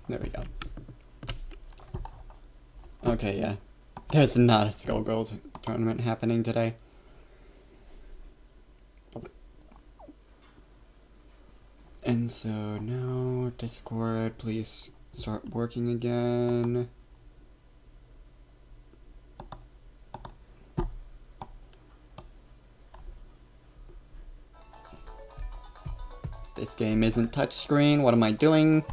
There we go. Okay, yeah. There's not a Skullgirls tournament happening today. And so now, Discord, please start working again. This game isn't touchscreen. What am I doing?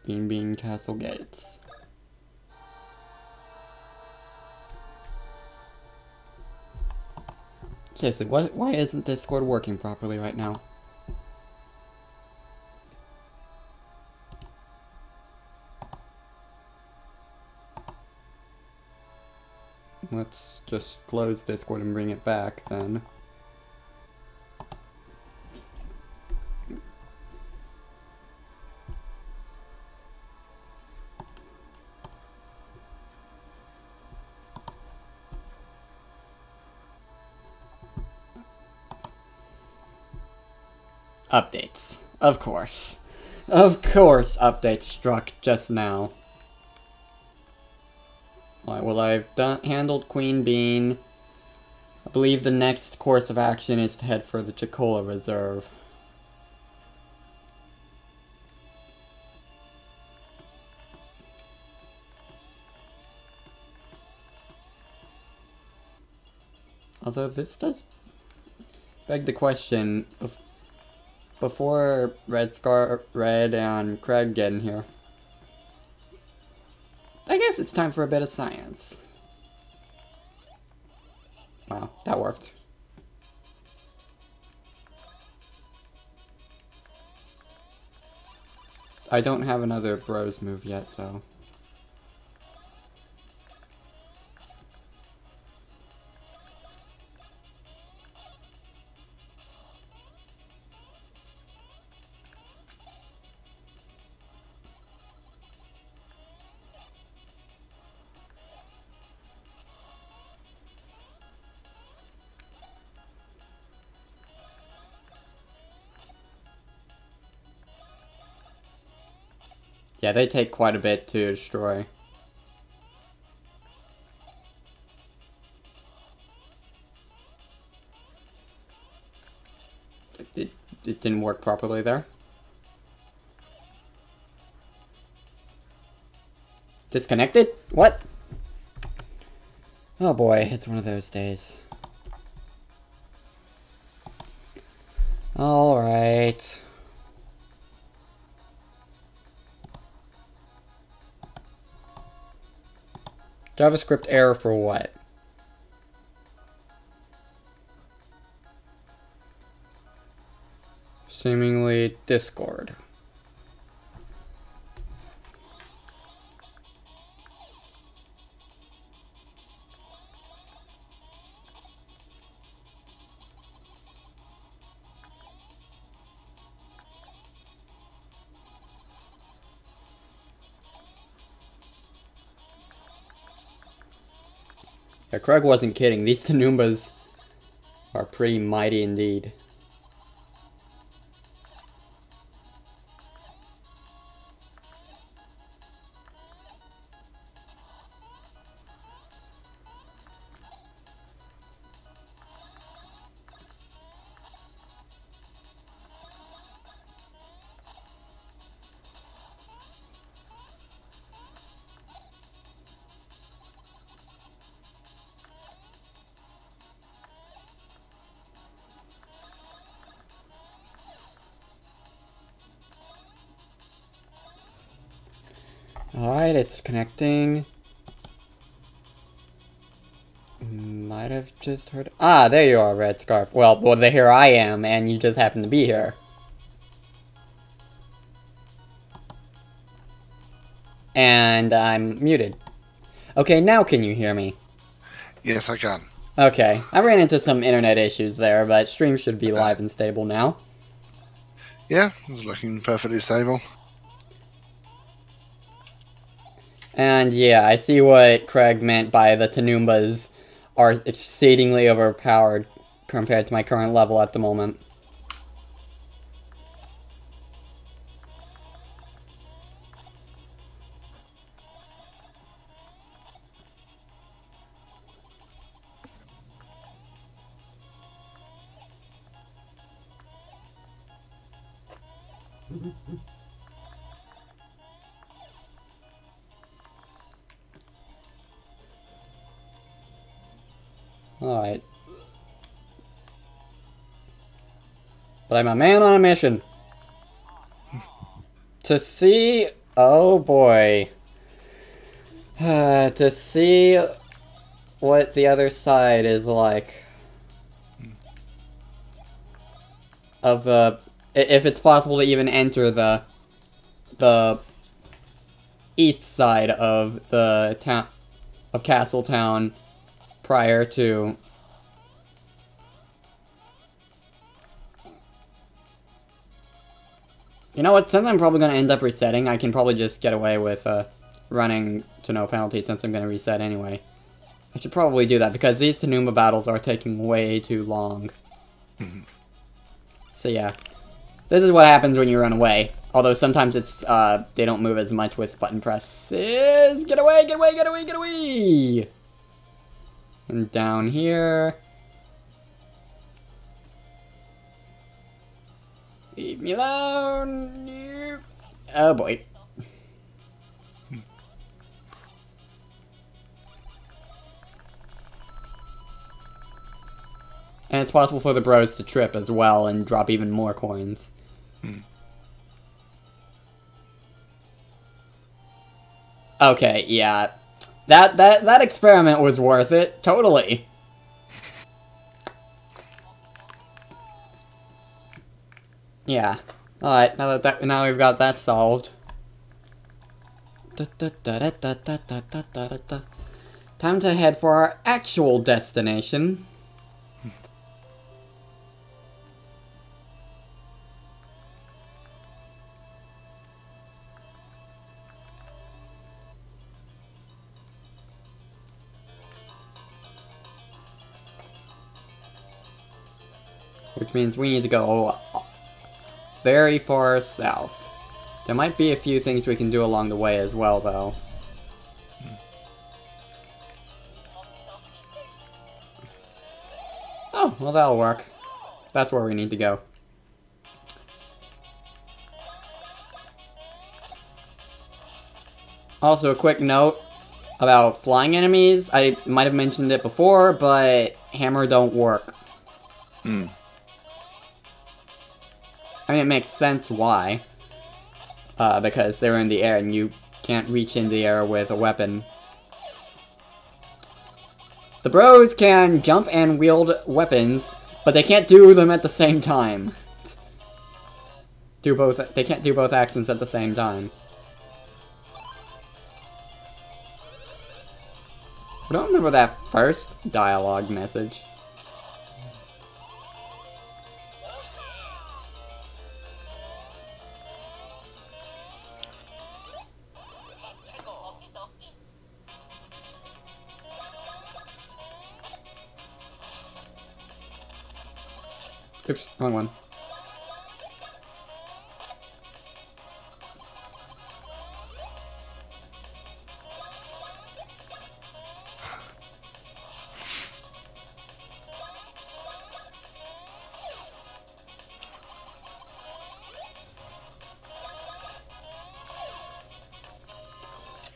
Bean Castle Gates. Seriously, why isn't Discord working properly right now? Let's just close Discord and bring it back then. Updates. Of course. Of course updates struck just now. Alright, well I've handled Queen Bean. I believe the next course of action is to head for the Chicola Reserve. Although this does beg the question, before Red and Craig get in here, I guess it's time for a bit of science. Wow, that worked. I don't have another bros move yet, so... yeah, they take quite a bit to destroy. It didn't work properly there. Disconnected? What? Oh boy, it's one of those days. Alright. JavaScript error for what? Seemingly Discord. Yeah, Craig wasn't kidding. These Tanoombas are pretty mighty indeed. Alright, it's connecting. Might have just heard... Ah, there you are, Red Scarf. Well, here I am, and you just happen to be here. And I'm muted. Okay, now can you hear me? Yes, I can. Okay, I ran into some internet issues there, but stream should be live and stable now. Yeah, it's looking perfectly stable. And yeah, I see what Craig meant by the Tanoombas are exceedingly overpowered compared to my current level at the moment. Alright. But I'm a man on a mission. To see... Oh boy. To see what the other side is like. Of the... If it's possible to even enter the east side of the town... of Castletown prior to... You know what, since I'm probably going to end up resetting, I can probably just get away with running to no penalty since I'm going to reset anyway. I should probably do that, because these Tanuma battles are taking way too long. So yeah. This is what happens when you run away. Although sometimes it's, they don't move as much with button presses. Get away, get away, get away, get away! And down here... Leave me alone! Oh boy. And it's possible for the bros to trip as well and drop even more coins. Okay, yeah. That experiment was worth it. Totally. Yeah. Alright, now we've got that solved. Time to head for our actual destination. Which means we need to go very far south. There might be a few things we can do along the way as well, though. Oh, well that'll work. That's where we need to go. Also, a quick note about flying enemies. I might have mentioned it before, but hammer don't work. I mean, it makes sense why. Because they're in the air and you can't reach in the air with a weapon. The bros can jump and wield weapons, but they can't do them at the same time. They can't do both actions at the same time. I don't remember that first dialogue message. Oops, wrong one.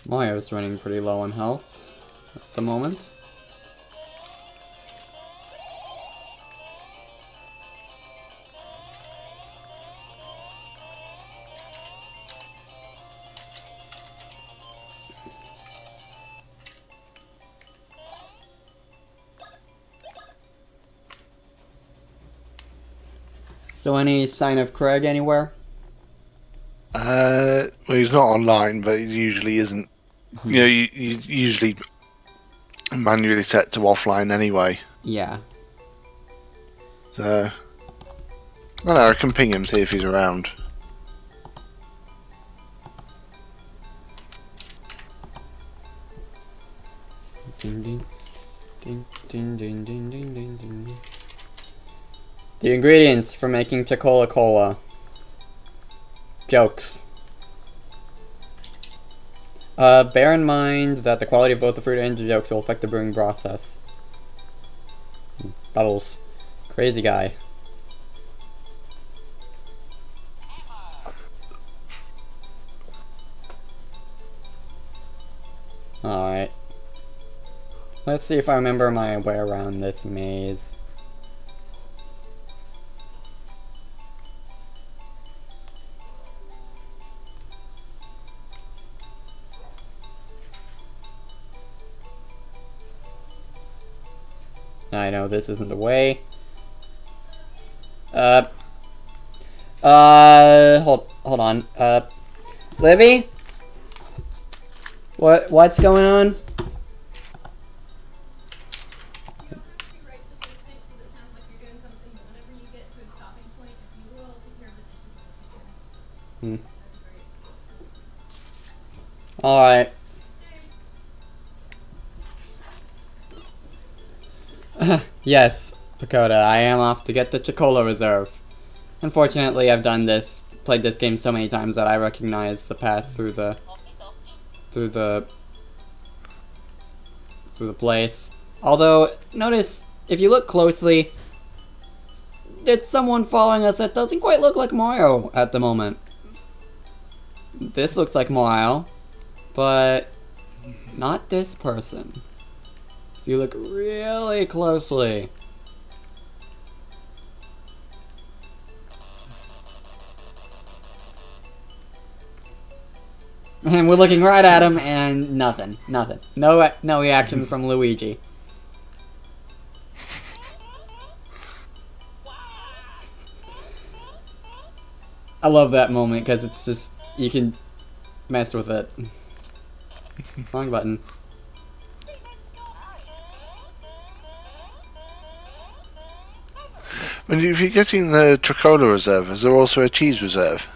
Mario's running pretty low on health at the moment. So any sign of Craig anywhere? Well, he's not online, but he usually isn't. You know, you usually manually set to offline anyway. Yeah. So, I don't know, I can ping him, see if he's around. Ding, ding. Ding, ding, ding, ding, ding, ding, ding. The ingredients for making Chocola Cola. Jokes. Bear in mind that the quality of both the fruit and the jokes will affect the brewing process. Bubbles. Crazy guy. Alright. Let's see if I remember my way around this maze. I know this isn't the way. Hold on. Livy? What's going on? Alright. Yes, Pagoda, I am off to get the Chocola Reserve. Unfortunately, I've played this game so many times that I recognize the path through the place. Although, notice, if you look closely, there's someone following us that doesn't quite look like Mario at the moment. This looks like Mario, but not this person. If you look really closely. And we're looking right at him, and nothing. No reaction from Luigi. I love that moment, because it's just, you can mess with it. Wrong button. When if you're getting the Chocola Reserve, is there also a cheese reserve?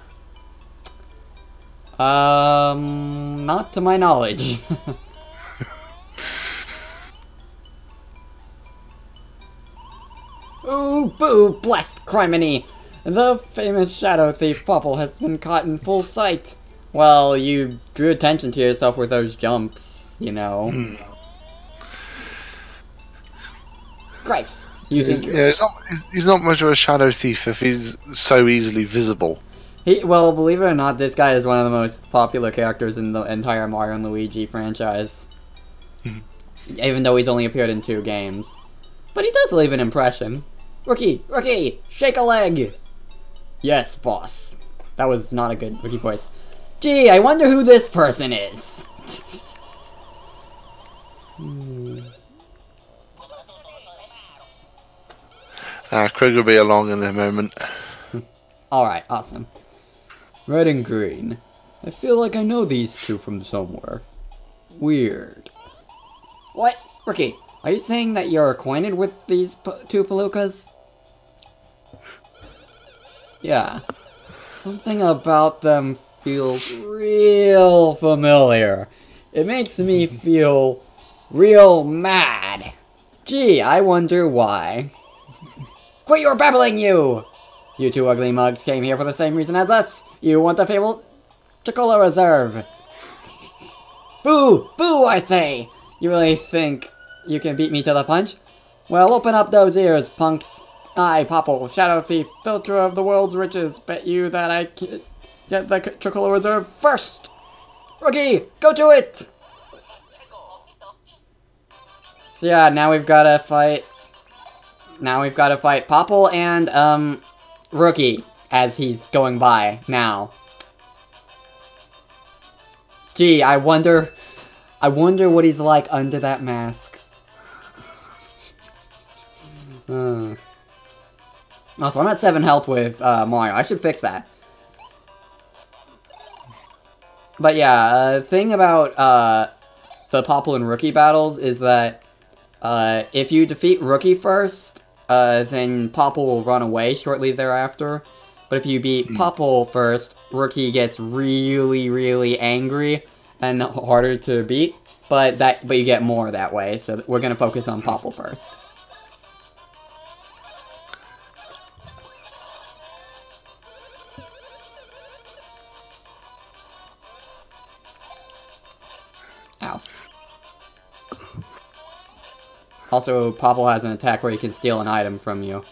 Not to my knowledge. Ooh, boo, blast criminy! The famous shadow thief Popple has been caught in full sight. Well, you drew attention to yourself with those jumps, you know. Gripes. You think yeah, he's not much of a shadow thief if he's so easily visible. Well, believe it or not, this guy is one of the most popular characters in the entire Mario and Luigi franchise. Even though he's only appeared in 2 games. But he does leave an impression. Rookie! Rookie! Shake a leg! Yes, boss. That was not a good Rookie voice. Gee, I wonder who this person is. Craig will be along in a moment. Alright, awesome. Red and green. I feel like I know these two from somewhere. Weird. What? Rookie, are you saying that you're acquainted with these 2 Palookas? Yeah. Something about them feels real familiar. It makes me feel real mad. Gee, I wonder why. Quit your babbling, you! You 2 ugly mugs came here for the same reason as us. You want the fabled Chocola Reserve. Boo! Boo, I say! You really think you can beat me to the punch? Well, open up those ears, punks. I, Popple, Shadow Thief, filter of the world's riches, bet you that I can get the Chocola Reserve first! Rookie, go to it! So yeah, now we've gotta fight... Popple and, Rookie, as he's going by, now. Gee, I wonder what he's like under that mask. Also, I'm at 7 health with, Mario. I should fix that. But yeah, thing about, the Popple and Rookie battles is that, if you defeat Rookie first, then Popple will run away shortly thereafter. But if you beat Popple first, Rookie gets really, really angry and harder to beat. But you get more that way, so we're gonna focus on Popple first. Ow. Also, Popple has an attack where he can steal an item from you.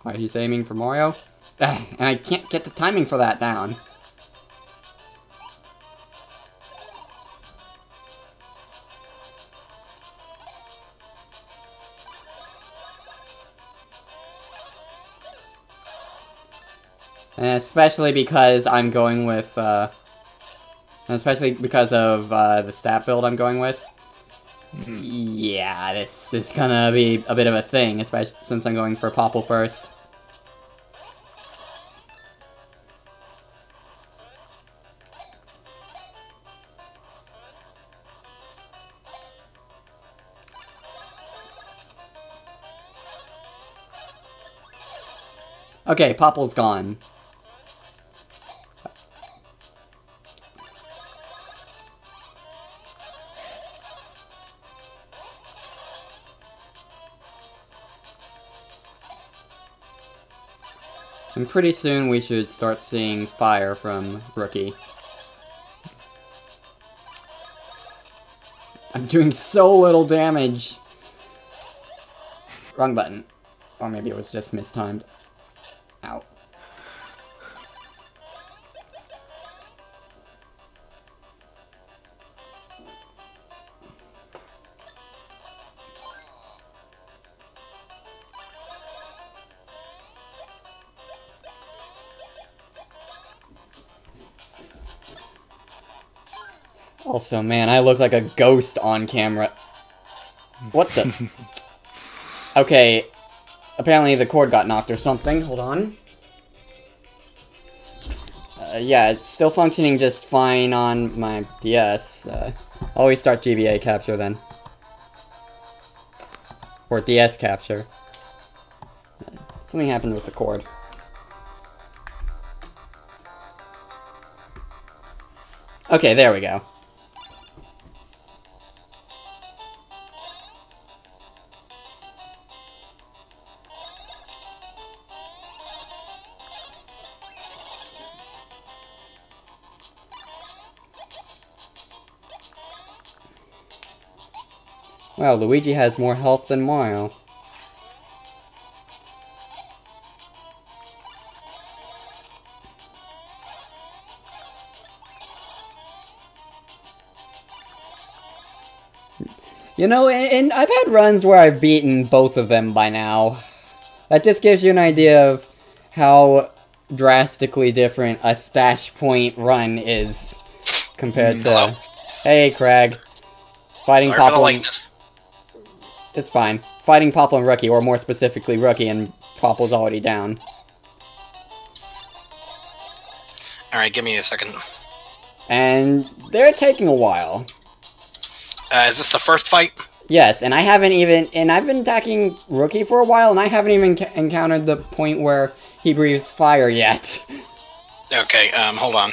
Alright, he's aiming for Mario. And I can't get the timing for that down. And especially because I'm going with, especially because of the stat build I'm going with. Yeah, this is gonna be a bit of a thing, especially since I'm going for Popple first. Okay, Popple's gone. And pretty soon we should start seeing fire from Rookie. I'm doing so little damage. Wrong button. Or maybe it was just mistimed. Ow. Also, man, I look like a ghost on camera. What the? Okay. Apparently the cord got knocked or something. Hold on. Yeah, it's still functioning just fine on my DS. Always start GBA capture then. Or DS capture. Something happened with the cord. Okay, there we go. Wow, Luigi has more health than Mario. You know, and I've had runs where I've beaten both of them by now. That just gives you an idea of how drastically different a stash point run is compared to... Hello? Hey, Craig. Fighting Sorry for the Popple... lateness. It's fine. Fighting Popple and Rookie, or more specifically Rookie, and Popple's already down. Alright, give me a second. And they're taking a while. Is this the first fight? Yes, and I haven't even... And I've been attacking Rookie for a while, and I haven't even encountered the point where he breathes fire yet. Okay, hold on.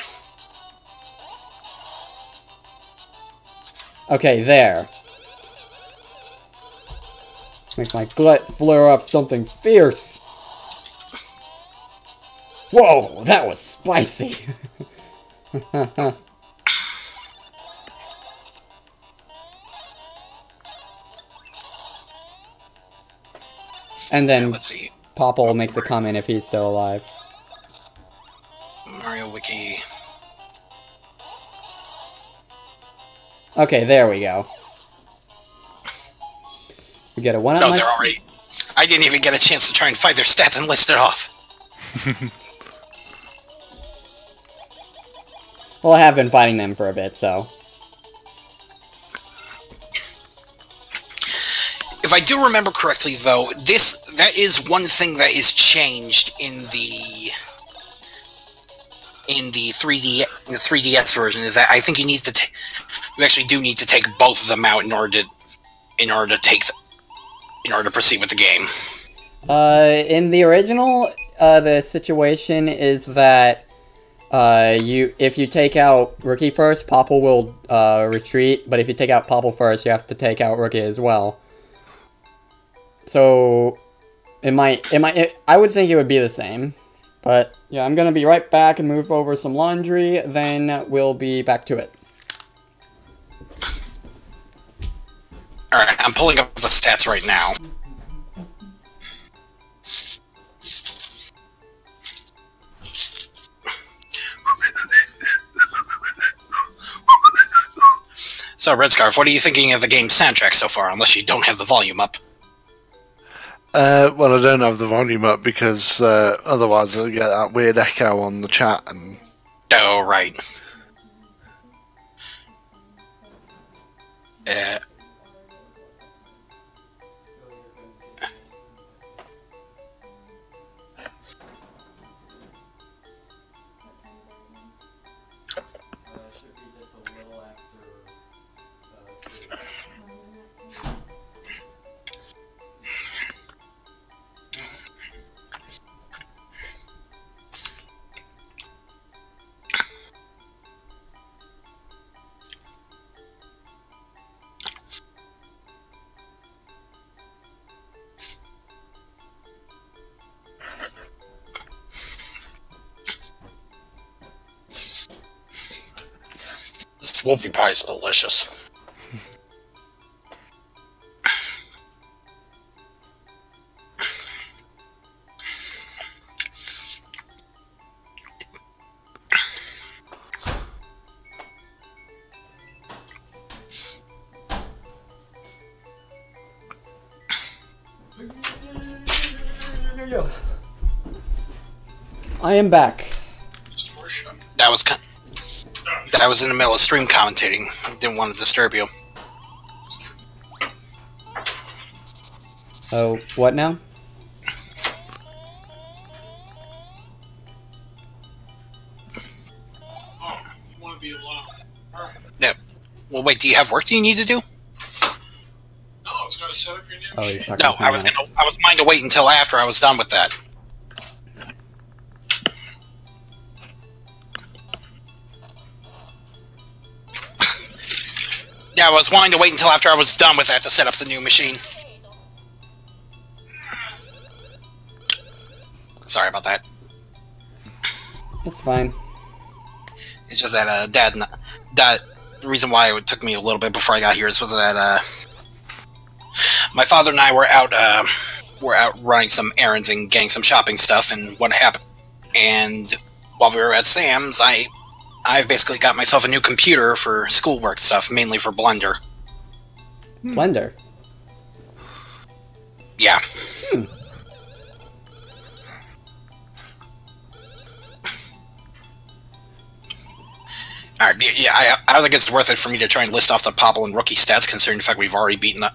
Okay, there. Makes my glut flare up something fierce. Whoa, that was spicy. And then Let's see. Popple makes a comment if he's still alive. Mario Wiki. Okay, there we go. We get a one-up. Oh, they're already... I didn't even get a chance to try and find their stats and list it off. Well, I have been fighting them for a bit, so... If I do remember correctly, though, that is one thing that is changed in the 3DS version, is that I think you need to you actually do need to take both of them out in order to proceed with the game. In the original, the situation is that if you take out Rookie first, Popple will retreat, but if you take out Popple first, you have to take out Rookie as well. So I would think it would be the same. But yeah, I'm gonna be right back and move over some laundry, then we'll be back to it. Alright, I'm pulling up the stats right now. So, Red Scarf, what are you thinking of the game's soundtrack so far, unless you don't have the volume up? Well, I don't have the volume up because otherwise I'll get that weird echo on the chat. And Oh, right. Uh, this Wolfie Pie is delicious. I am back. That was in the middle of stream commentating. Didn't want to disturb you. Oh, what now? Oh, you want to be alone? Yeah. Well, wait. Do you have work? Do you need to do? No, I was going to set up your new Oh, machine. he's talking No, to I was someone gonna. I was going to wait until after I was done with that. Yeah, I was wanting to wait until after I was done with that to set up the new machine. Sorry about that. It's fine. It's just that Dad, the reason why it took me a little bit before I got here was that my father and I were out running some errands and getting some shopping stuff, and what happened? And while we were at Sam's, I've basically got myself a new computer for schoolwork stuff, mainly for Blender. Blender. Yeah. Alright, yeah, I don't think it's worth it for me to try and list off the Popple and Rookie stats, considering the fact we've already beaten them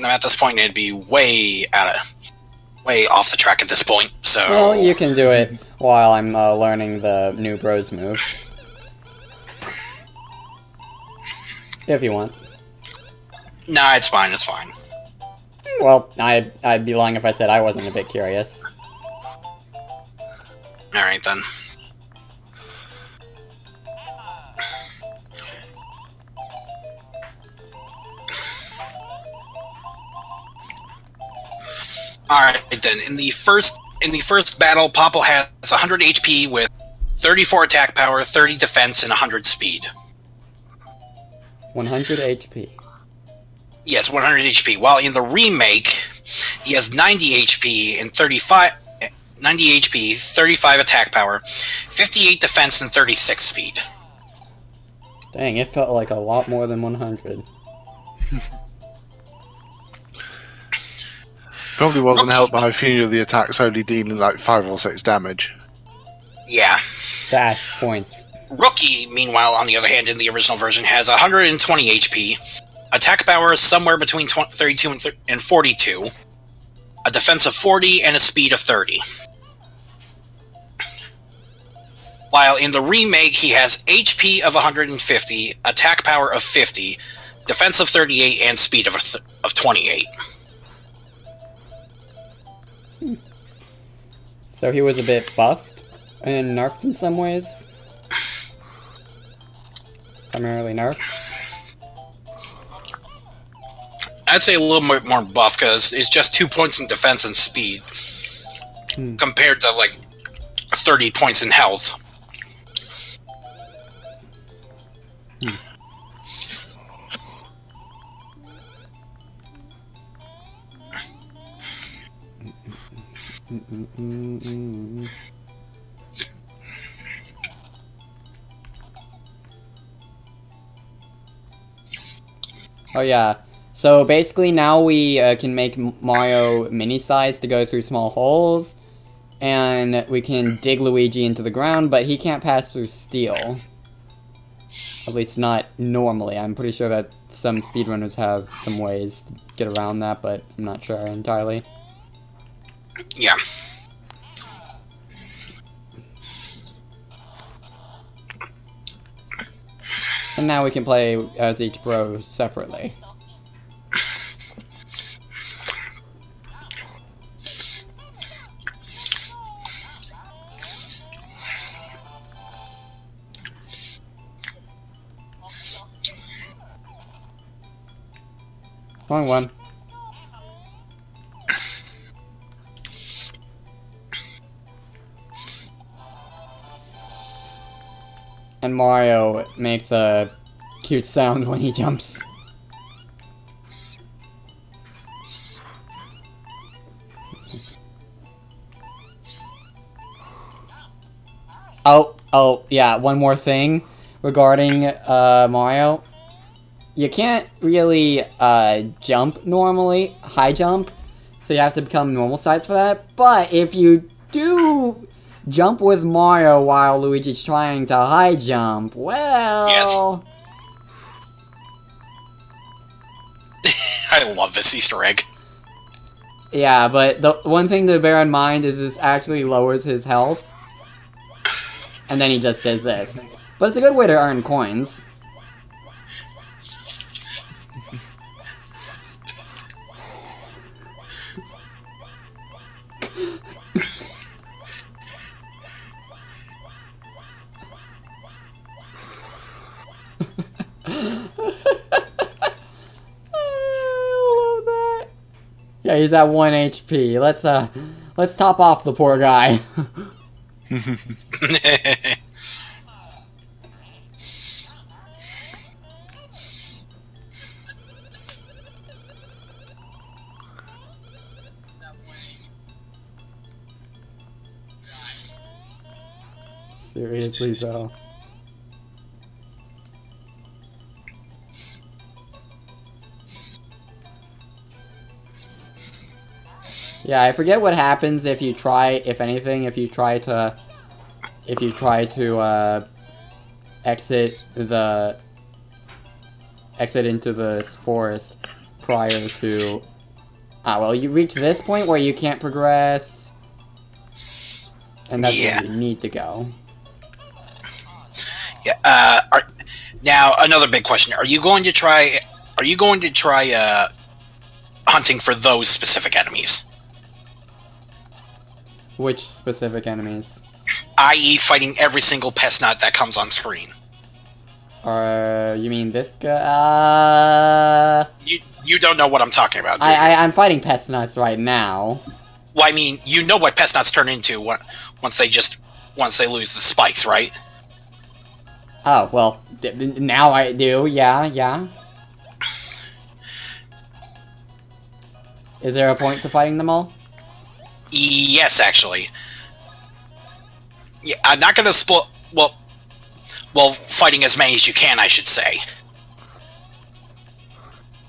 at this point, and it'd be way off the track at this point. So, Well, you can do it while I'm learning the new bros move. If you want. nah, it's fine. It's fine. Well, I'd be lying if I said I wasn't a bit curious. All right then. Alright then, in the first battle, Popple has 100 HP with 34 attack power, 30 defense, and 100 speed. 100 HP. Yes, 100 HP. While in the remake, he has 90 HP and 35 attack power, 58 defense, and 36 speed. Dang, it felt like a lot more than 100. probably wasn't helped by a few of the attacks only dealing like 5 or 6 damage. Yeah. Dash points. Rookie, meanwhile, on the other hand, in the original version, has 120 HP, attack power is somewhere between 32 and 42, a defense of 40, and a speed of 30. While in the remake, he has HP of 150, attack power of 50, defense of 38, and speed of 28. So he was a bit buffed and nerfed in some ways. Primarily nerfed. I'd say a little bit more buff, because it's just 2 points in defense and speed, compared to, like, 30 points in health. Oh yeah. So basically now we can make Mario mini-sized to go through small holes. And we can dig Luigi into the ground, but he can't pass through steel. At least not normally. I'm pretty sure that some speedrunners have some ways to get around that, but I'm not sure entirely. Yeah. And now we can play as each bro separately. Wrong one. And Mario makes a cute sound when he jumps. Oh, yeah, one more thing regarding Mario. You can't really jump normally, high jump, so you have to become normal size for that. But if you do jump with Mario while Luigi's trying to high jump, well... Yes. I love this Easter egg. Yeah, but the one thing to bear in mind is this actually lowers his health. And then he just does this. But it's a good way to earn coins. Yeah, he's at 1 HP. Let's top off the poor guy. Seriously, though. Yeah, I forget what happens if you try, if anything, if you try to exit into the forest prior to, well, you reach this point where you can't progress, and that's where you need to go. Yeah, now another big question. Are you going to try hunting for those specific enemies? Which specific enemies? I.e. fighting every single pest nut that comes on screen. You mean this guy? You don't know what I'm talking about, do you? I'm fighting pest nuts right now. Well, I mean, you know what pest nuts turn into once they lose the spikes, right? Oh, well, now I do, yeah. Is there a point to fighting them all? Yes, actually. Yeah, I'm not gonna spoil. Well, fighting as many as you can, I should say.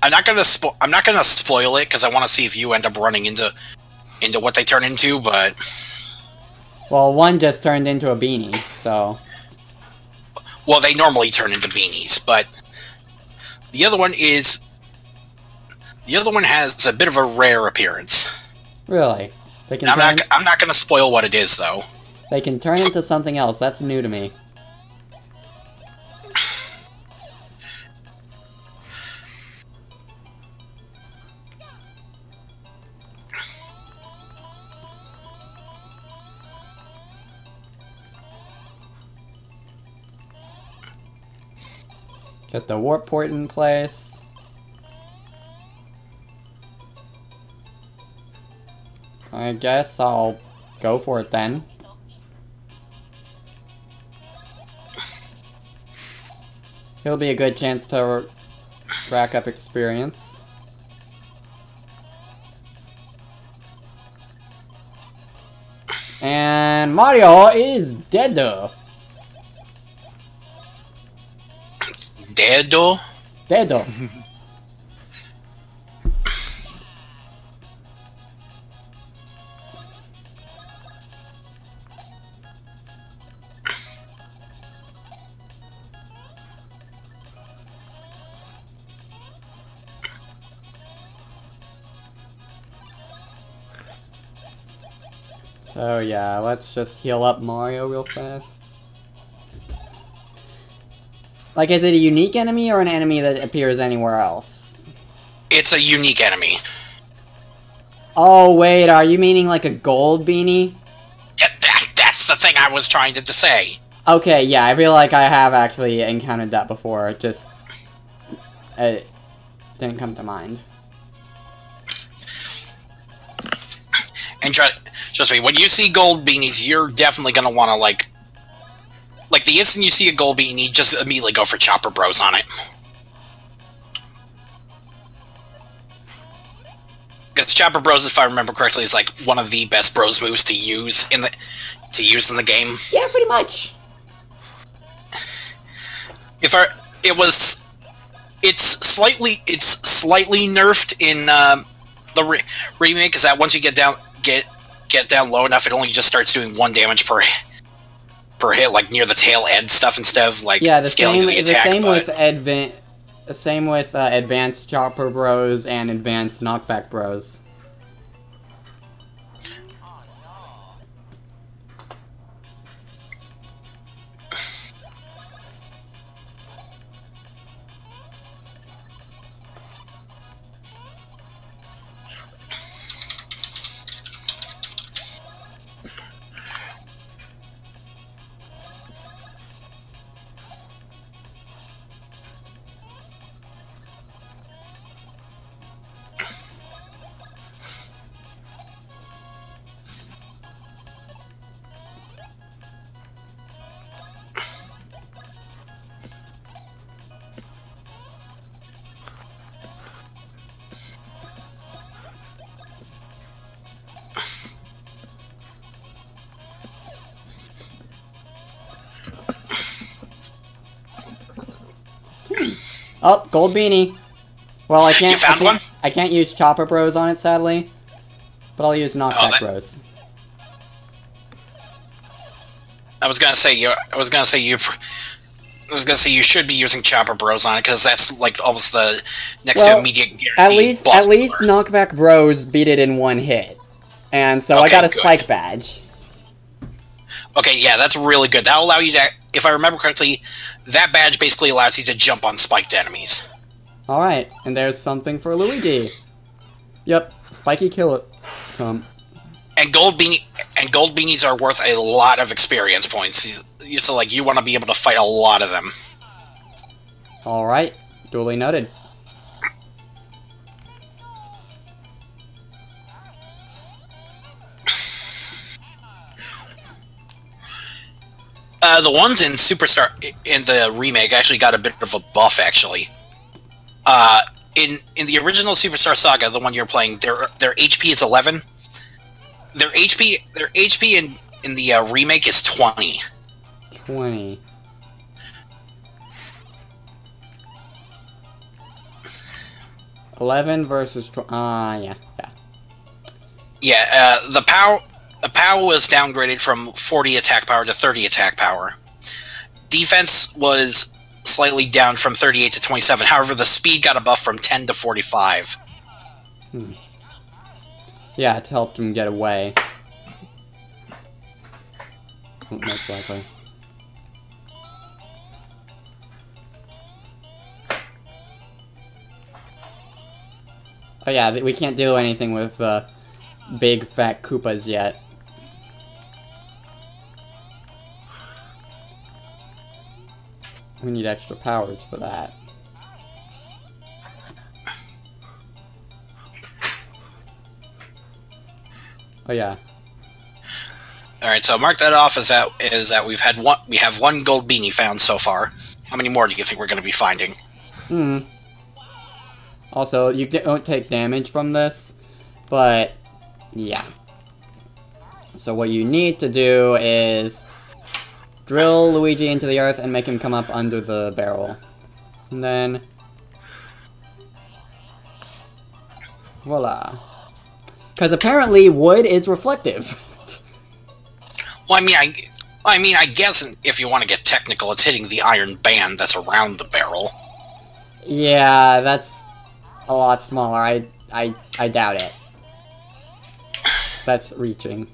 I'm not gonna spoil it because I want to see if you end up running into what they turn into. But well, one just turned into a beanie, so. Well, they normally turn into beanies, but the other one has a bit of a rare appearance. Really? They can. I'm not gonna spoil what it is, though. They can turn into something else. That's new to me. Get the warp port in place. I guess I'll go for it then. It'll be a good chance to rack up experience. And Mario is dead though. Deado? Deado. So yeah, let's just heal up Mario real fast. Like, is it a unique enemy or an enemy that appears anywhere else? It's a unique enemy. Oh, wait, are you meaning like a gold beanie? That's the thing I was trying to say. Okay, yeah, I feel like I have actually encountered that before, just... it didn't come to mind. And trust me, when you see gold beanies, you're definitely gonna want to, like, the instant you see a gold beanie, just immediately go for Chopper Bros on it. Because Chopper Bros, if I remember correctly, is like one of the best Bros moves to use in the game. Yeah, pretty much. It's slightly nerfed in the remake, because that once you get down low enough, it only just starts doing 1 damage per hit, like near the tail end stuff, instead of like scaling to the attack. The same with Advanced Chopper Bros and Advanced Knockback Bros. Oh, gold beanie. Well, I can't. You found one? I can't use Chopper Bros on it, sadly. But I'll use Knockback Bros. I was gonna say you should be using Chopper Bros on it, because that's like almost the next to immediate guarantee. At least Knockback Bros beat it in 1 hit, and so I got a Spike badge. Okay, yeah, that's really good. That'll allow you to, if I remember correctly, that badge basically allows you to jump on spiked enemies. Alright, and there's something for Luigi. Yep, spiky kill it, Tom. And gold beanies are worth a lot of experience points. So, like, you want to be able to fight a lot of them. Alright, duly noted. The ones in Superstar, in the remake, actually got a bit of a buff, actually. In the original Superstar Saga, the one you're playing, their HP is 11. Their HP in the remake is 20. 20. $11 versus yeah. Yeah, the POW was downgraded from 40 attack power to 30 attack power. Defense was slightly down from 38 to 27. However, the speed got a buff from 10 to 45. Yeah, it helped him get away. Most likely. Oh yeah, we can't do anything with big fat Koopas yet. We need extra powers for that. Oh yeah. All right, so mark that off as that we have one gold beanie found so far. How many more do you think we're going to be finding? Also, you don't take damage from this, but yeah. So what you need to do is drill Luigi into the earth and make him come up under the barrel. And then voila. Because apparently wood is reflective. Well, I mean, I guess if you want to get technical, it's hitting the iron band that's around the barrel. Yeah, that's a lot smaller. I doubt it. That's reaching.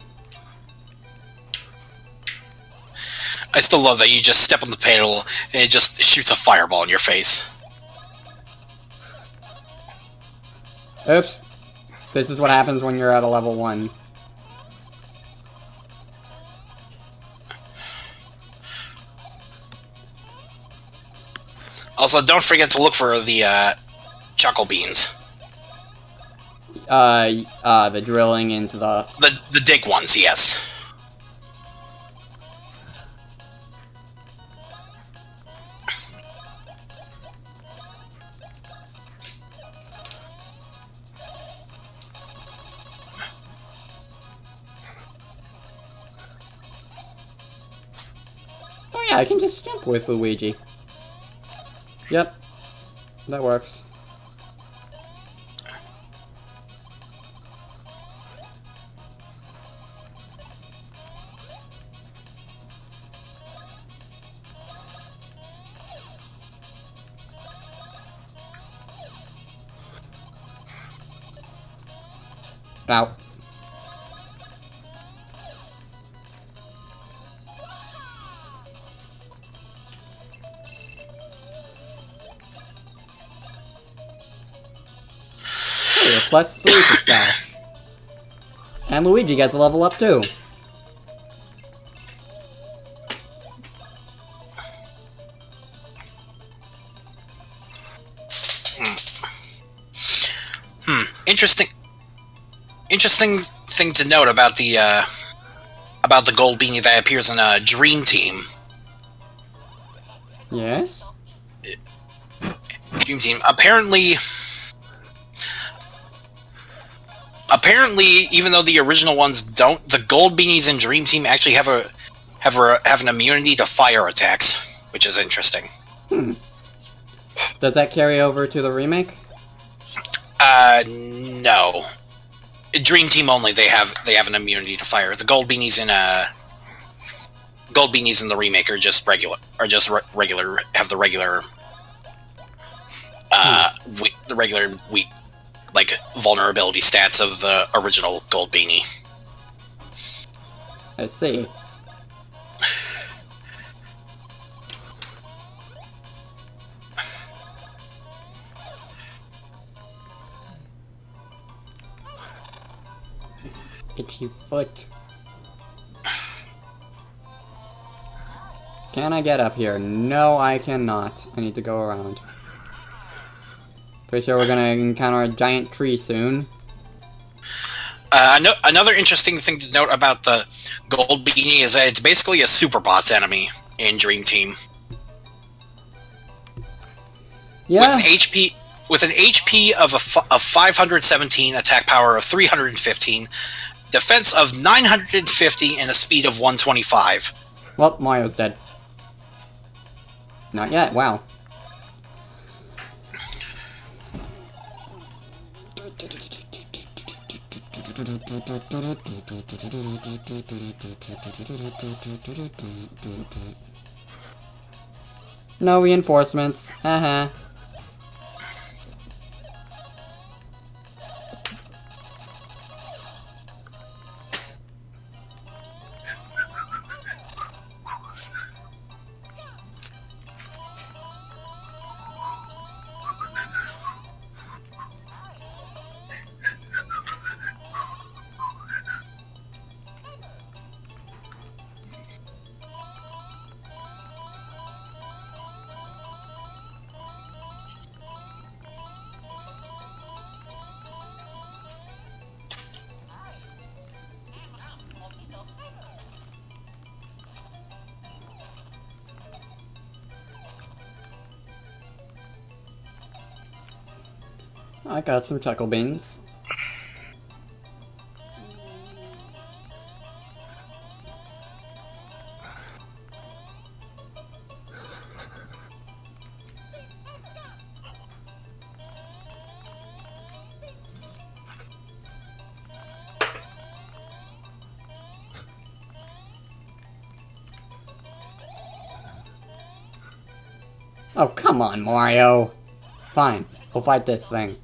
I still love that you just step on the pedal and it just shoots a fireball in your face. Oops. This is what happens when you're at a level 1. Also, don't forget to look for the chuckle beans. The drilling into the dig ones, yes. Oh yeah, I can just jump with Luigi. Yep. That works. Ow. +3 to stash. And Luigi gets a level up too. Interesting thing to note about the gold beanie that appears in Dream Team. Yes? Dream Team. Apparently, even though the original ones don't, the gold beanies in Dream Team actually have an immunity to fire attacks, which is interesting. Does that carry over to the remake? No. Dream Team only. They have an immunity to fire. The gold beanies in the remake are just regular. Have the regular weak, like, vulnerability stats of the original gold beanie. I see. Itchy foot. Can I get up here? No, I cannot. I need to go around. Pretty sure we're gonna encounter a giant tree soon. Another interesting thing to note about the gold beanie is that it's basically a super boss enemy in Dream Team. Yeah. With an HP of 517, attack power of 315, defense of 950, and a speed of 125. Well, Mario's dead. Not yet. Wow. No reinforcements. Haha. I got some chuckle beans. Oh, come on, Mario. Fine, we'll fight this thing.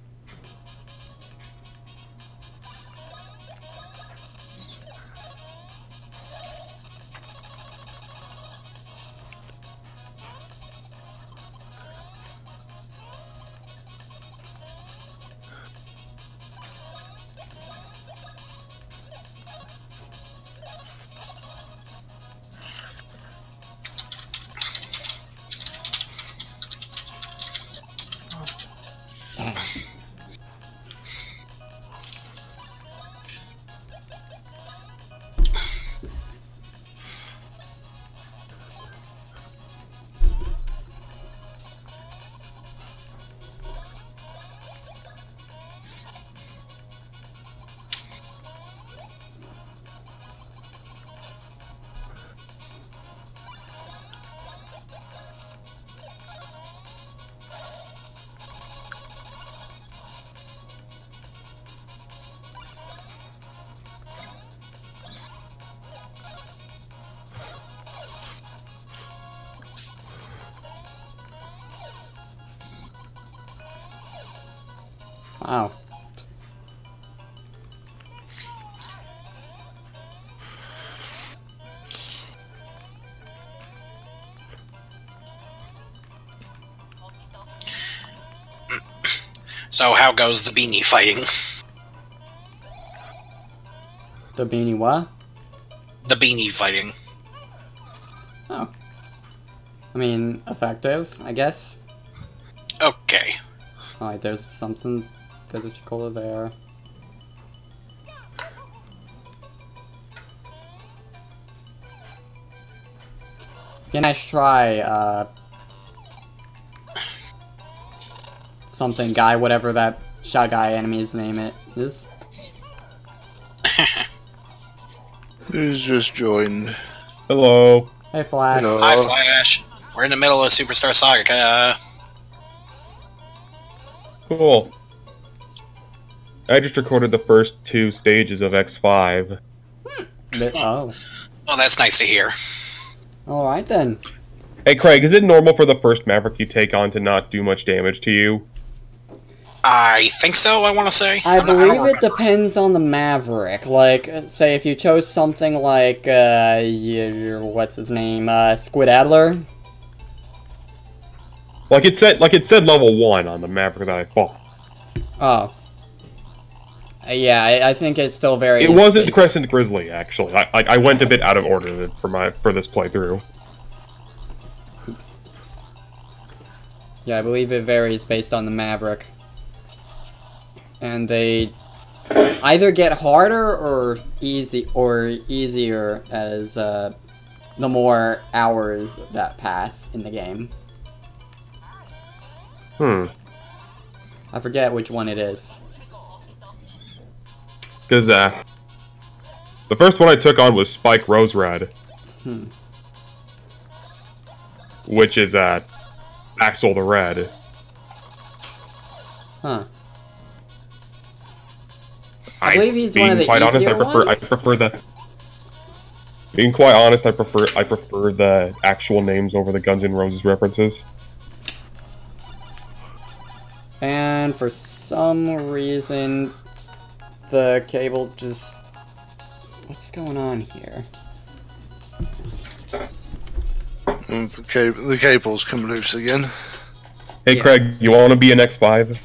Wow. So how goes the beanie fighting? The beanie what? The beanie fighting. Oh. I mean, effective, I guess. Okay. Alright, there's something. There's a Chicola there. Yeah, nice try, something guy, whatever that shot guy enemy's name it is. Who's just joined? Hello. Hey, Flash. Hello. Hi, Flash. We're in the middle of Superstar Saga. Cool. I just recorded the first 2 stages of X5. Oh. Well, that's nice to hear. Alright then. Hey, Craig, is it normal for the first Maverick you take on to not do much damage to you? I think so, I want to say. I don't believe remember. it depends on the Maverick. Like, say if you chose something like, what's his name, Squid Adler? Like it said level 1 on the Maverick that I fought. Oh. Yeah, I think it's still very... It wasn't the Crescent Grizzly, actually. I went a bit out of order for this playthrough. Yeah, I believe it varies based on the Maverick. And they either get harder or easier as the more hours that pass in the game. I forget which one it is. Because, the first one I took on was Spike Rose Red. Which is, Axel the Red. Huh. I believe he's one of the quite honest, easier ones. I prefer the... Being quite honest, I prefer the actual names over the Guns N' Roses references. And for some reason, the cable just... What's going on here? The cable's come loose again. Hey, Yeah. Craig, you want to be an X5?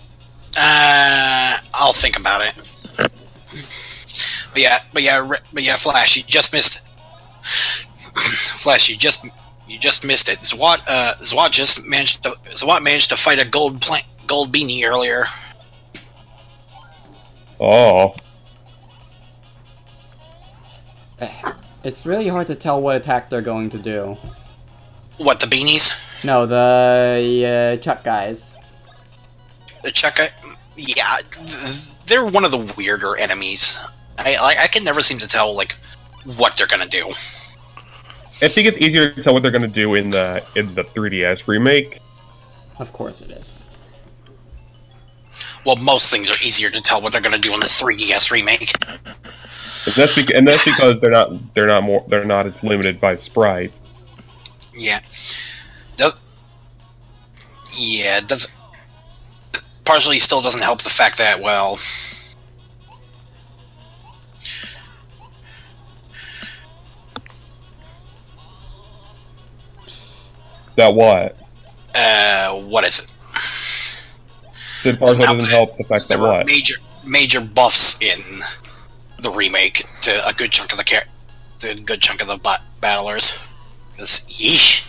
I'll think about it. But yeah, Flash, you just missed. Flash, you just missed it. Zwat managed to fight a gold beanie earlier. Oh. It's really hard to tell what attack they're going to do. What, the beanies? No, the Chuck guys. The Chuck guy? Yeah, they're one of the weirder enemies. I can never seem to tell like what they're gonna do. I think it's easier to tell what they're going to do in the 3DS remake. Of course it is. Well, most things are easier to tell what they're gonna do in the 3DS remake. And that's because they're not as limited by sprites. Yeah. Partially still doesn't help the fact that, well... That what? What is it? It partially doesn't help the fact that there were what? major buffs in the remake to a good chunk of the battlers. Because, yeesh.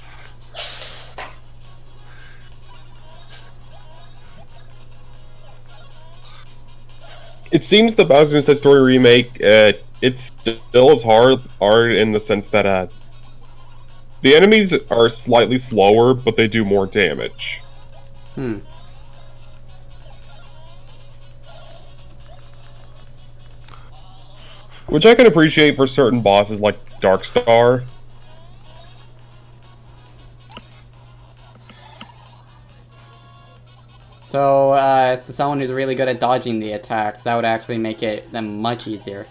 It seems the Bowser Inside Story remake, it's still as hard in the sense that the enemies are slightly slower, but they do more damage. Which I can appreciate for certain bosses like Darkstar. So, to someone who's really good at dodging the attacks, that would actually make them much easier.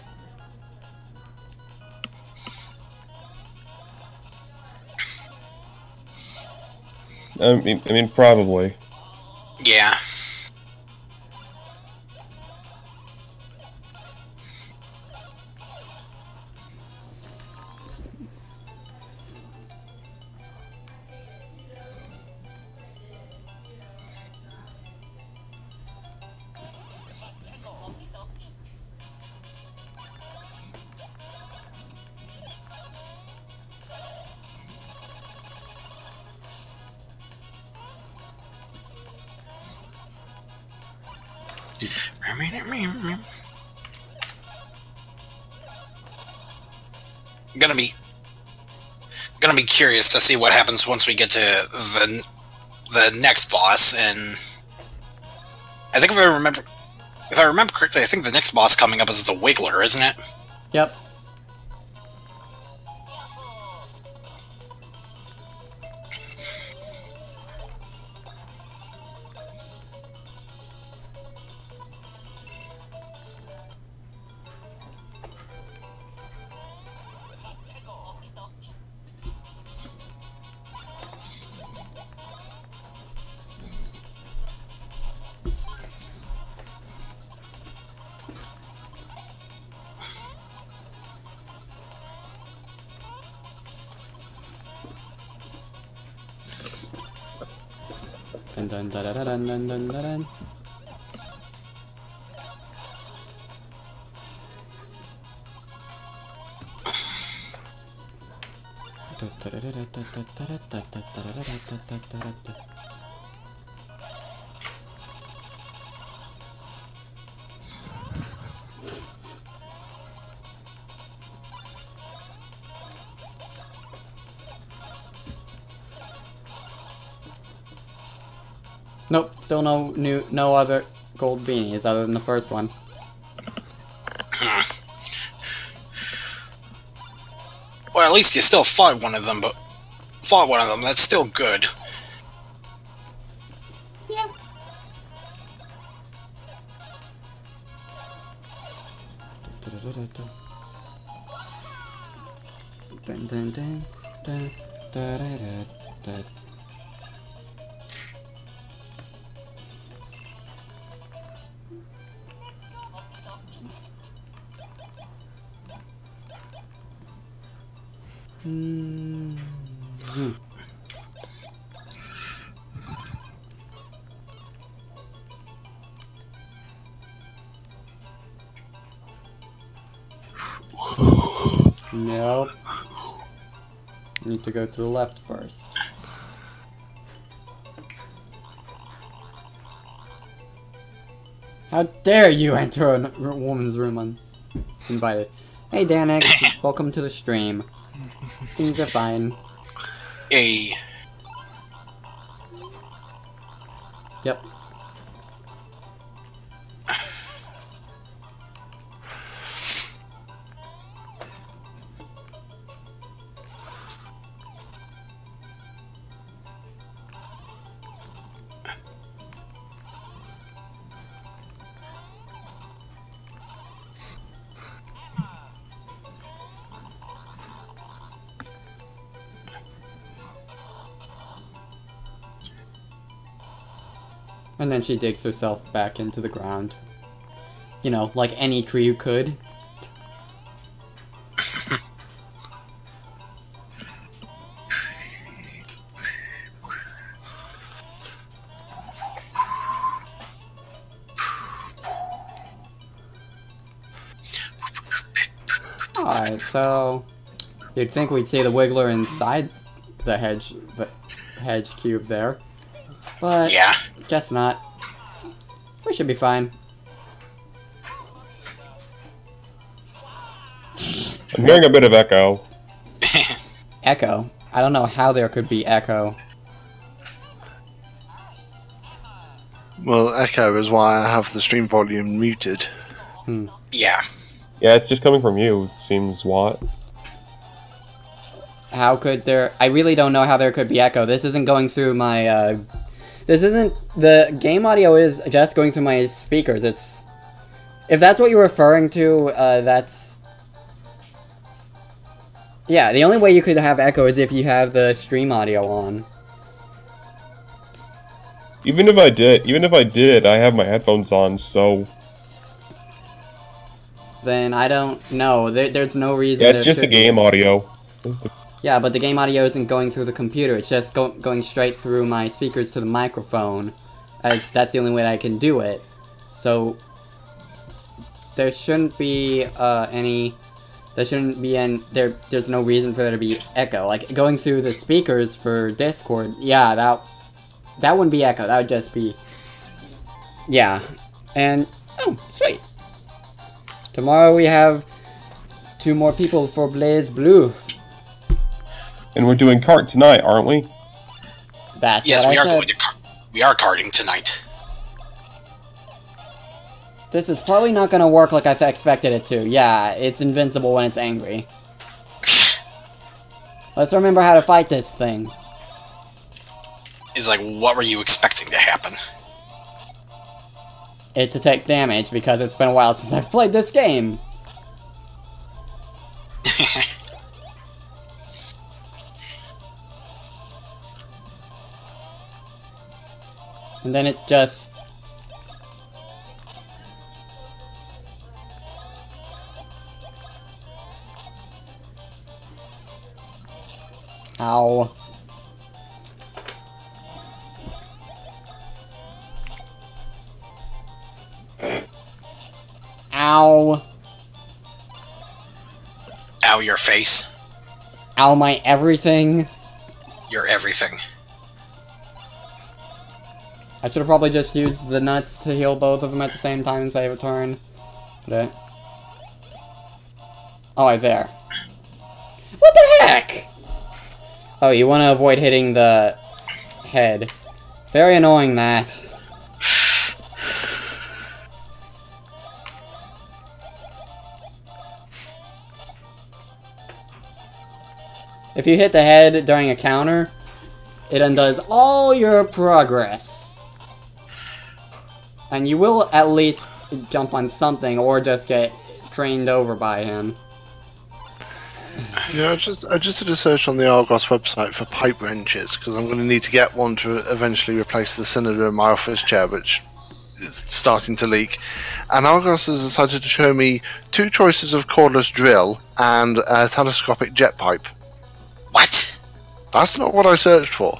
I mean, probably. Yeah. Gonna be curious to see what happens once we get to the next boss, and I think if I remember correctly, I think the next boss coming up is the Wiggler, isn't it? Yep. Dun dun dun dun dun dun dun dun. Nope, still no other gold beanies other than the first one. Well, at least you still fought one of them, that's still good. Yeah. Dun dun dun dun da da da da. Nope. Need to go to the left first. How dare you enter a woman's room uninvited? Hey Danik, welcome to the stream. Things are fine. Hey. Yep. And then she digs herself back into the ground. You know, like any tree could. Alright, so you'd think we'd see the Wiggler inside the hedge cube there. But yeah, just not. We should be fine. I'm hearing a bit of echo. Echo? I don't know how there could be echo. Well, echo is why I have the stream volume muted. Yeah. Yeah, it's just coming from you, it seems, what? How could there... I really don't know how there could be echo. This isn't going through my, This isn't... The game audio is just going through my speakers. It's... If that's what you're referring to, that's... Yeah, the only way you could have echo is if you have the stream audio on. Even if I did, I have my headphones on, so... Then I don't know. There's no reason... Yeah, it's just the game audio. Yeah, but the game audio isn't going through the computer. It's just going straight through my speakers to the microphone. As that's the only way I can do it. So... There shouldn't be any... There shouldn't be any... There's no reason for there to be echo. Like, going through the speakers for Discord, yeah, that wouldn't be echo. That would just be... Yeah. And, oh, sweet. Tomorrow we have 2 more people for Blaze Blue. And we're doing cart tonight, aren't we? That's Yes, what we I are said. going to. We are karting tonight. This is probably not gonna work like I expected it to. Yeah, it's invincible when it's angry. Let's remember how to fight this thing. Is like, what were you expecting to happen? It to take damage because it's been a while since I've played this game. And then it just... Ow. Ow. Ow, your face. Ow, my everything. Your everything. I should have probably just used the nuts to heal both of them at the same time and save a turn. But oh, right there. What the heck? Oh, you want to avoid hitting the head. Very annoying, that. If you hit the head during a counter, it undoes all your progress. And you will at least jump on something or just get trained over by him. Yeah, I just did a search on the Argos website for pipe wrenches, because I'm going to need to get one to eventually replace the cylinder in my office chair, which is starting to leak. And Argos has decided to show me 2 choices of cordless drill and a telescopic jet pipe. What? That's not what I searched for.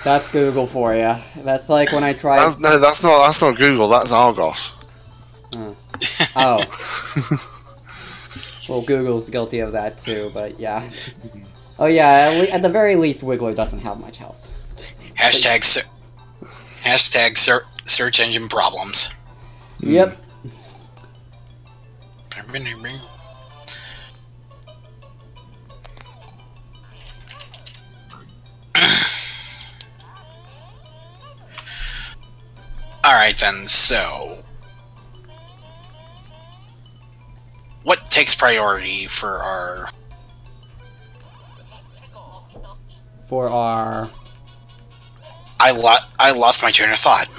That's Google for you. That's like when I tried... That's not Google, that's Argos. Oh. Well, Google's guilty of that too, but yeah. Oh yeah, at the very least, Wiggler doesn't have much health. Hashtag search engine problems. Yep. Alright then, so... what takes priority for our... For our... I lost my train of thought.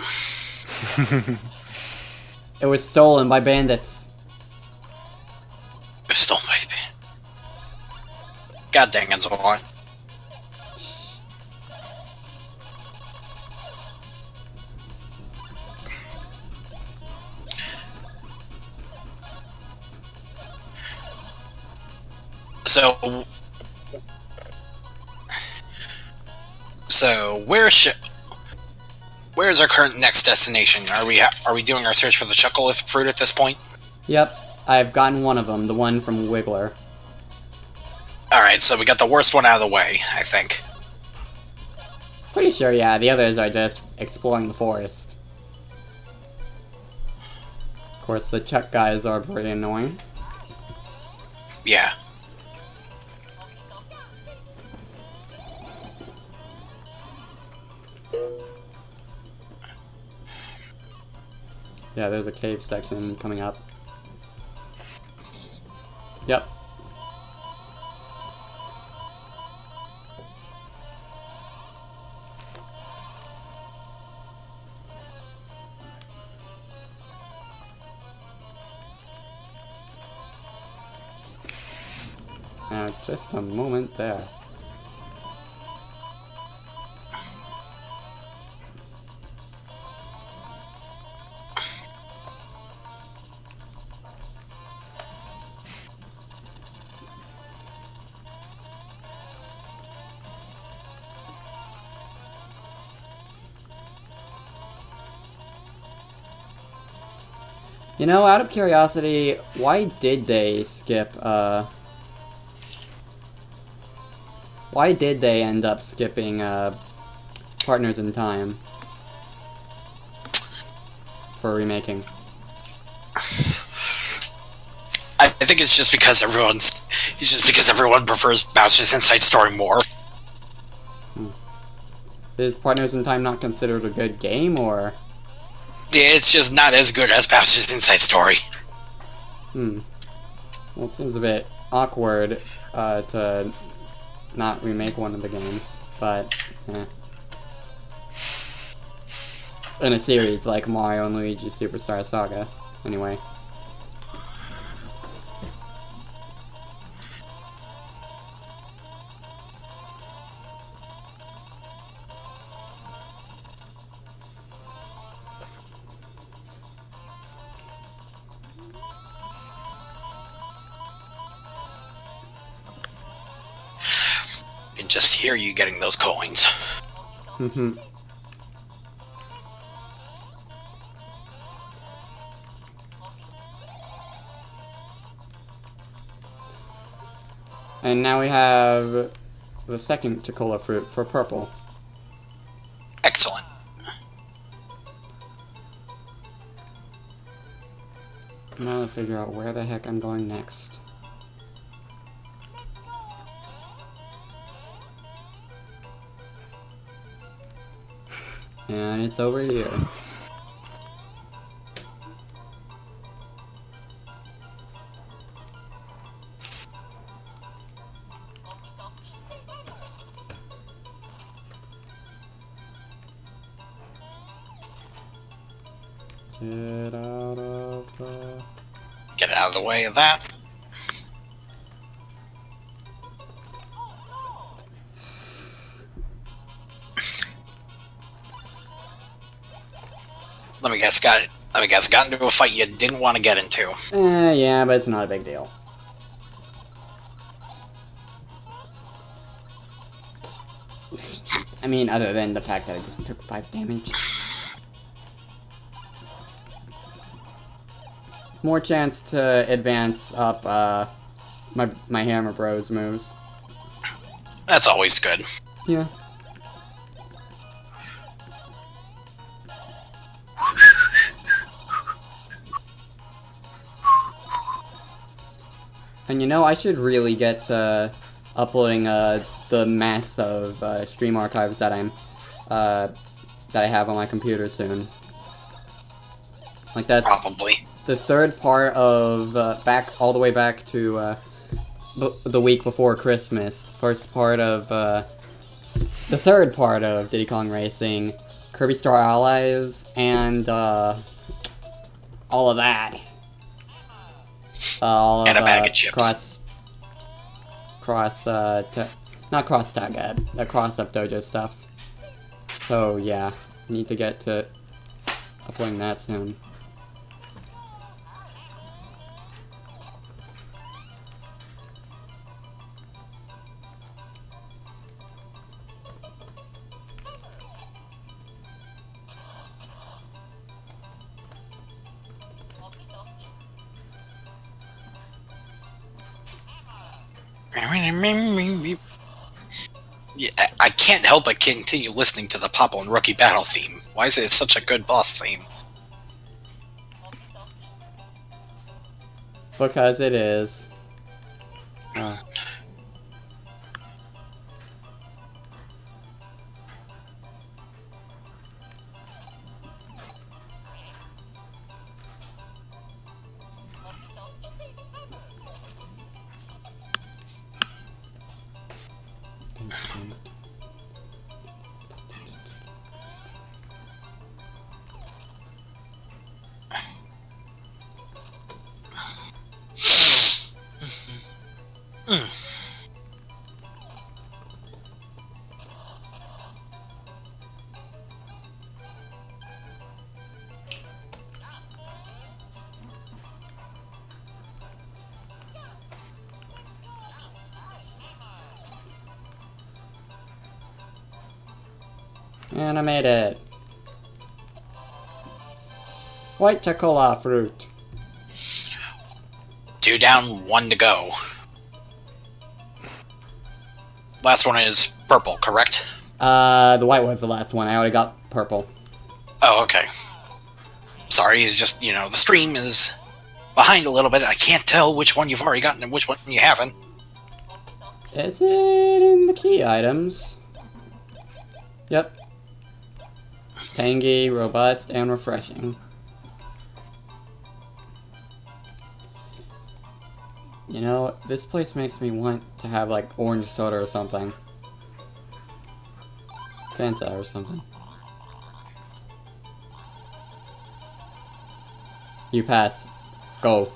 It was stolen by bandits. It was stolen by bandits. God dang it, Zoran. So where's our current next destination? Are we doing our search for the Chuckle fruit at this point? Yep, I've gotten one of them, the one from Wiggler. Alright, so we got the worst one out of the way, I think. Pretty sure, yeah, the others are just exploring the forest. Of course, the Chuck guys are pretty annoying. Yeah. Yeah, there's a cave section coming up. Yep. Now, just a moment there. You know, out of curiosity, why did they skip, why did they end up skipping, Partners in Time? for remaking? I think it's just because everyone prefers Bowser's Inside Story more. Is Partners in Time not considered a good game, or? Yeah, it's just not as good as Bowser's Inside Story. Well, it seems a bit awkward to not remake one of the games, but in a series like Mario and Luigi Superstar Saga, anyway. And just hear you getting those coins. And now we have the second Chocola fruit for purple. Excellent. Now to figure out where the heck I'm going next. And it's over here. Get out of the way of that. Let me guess, got into a fight you didn't want to get into. Yeah, but it's not a big deal. I mean, other than the fact that I just took 5 damage. More chance to advance up my Hammer Bros moves. That's always good. Yeah. And you know, I should really get to uploading the mass of stream archives that I have on my computer soon. Like that's Probably. the third part of all the way back to the week before Christmas. First part of the third part of Diddy Kong Racing, Kirby Star Allies, and all of that. All And of a bag of chips. not cross tag, cross up dojo stuff. So yeah, need to get to uploading that soon. Yeah, I can't help but continue listening to the Popple and Rookie Battle theme. Why is it such a good boss theme? Because it is. And I made it. White chocola fruit. 2 down, 1 to go. Last one is purple, correct? The white was the last one. I already got purple. Oh, okay. sorry, it's just, the stream is behind a little bit. I can't tell which one you've already gotten and which one you haven't. Is it in the key items? Yep. Tangy, robust, and refreshing. You know, this place makes me want to have, like, orange soda or something. Fanta or something. You pass. Go.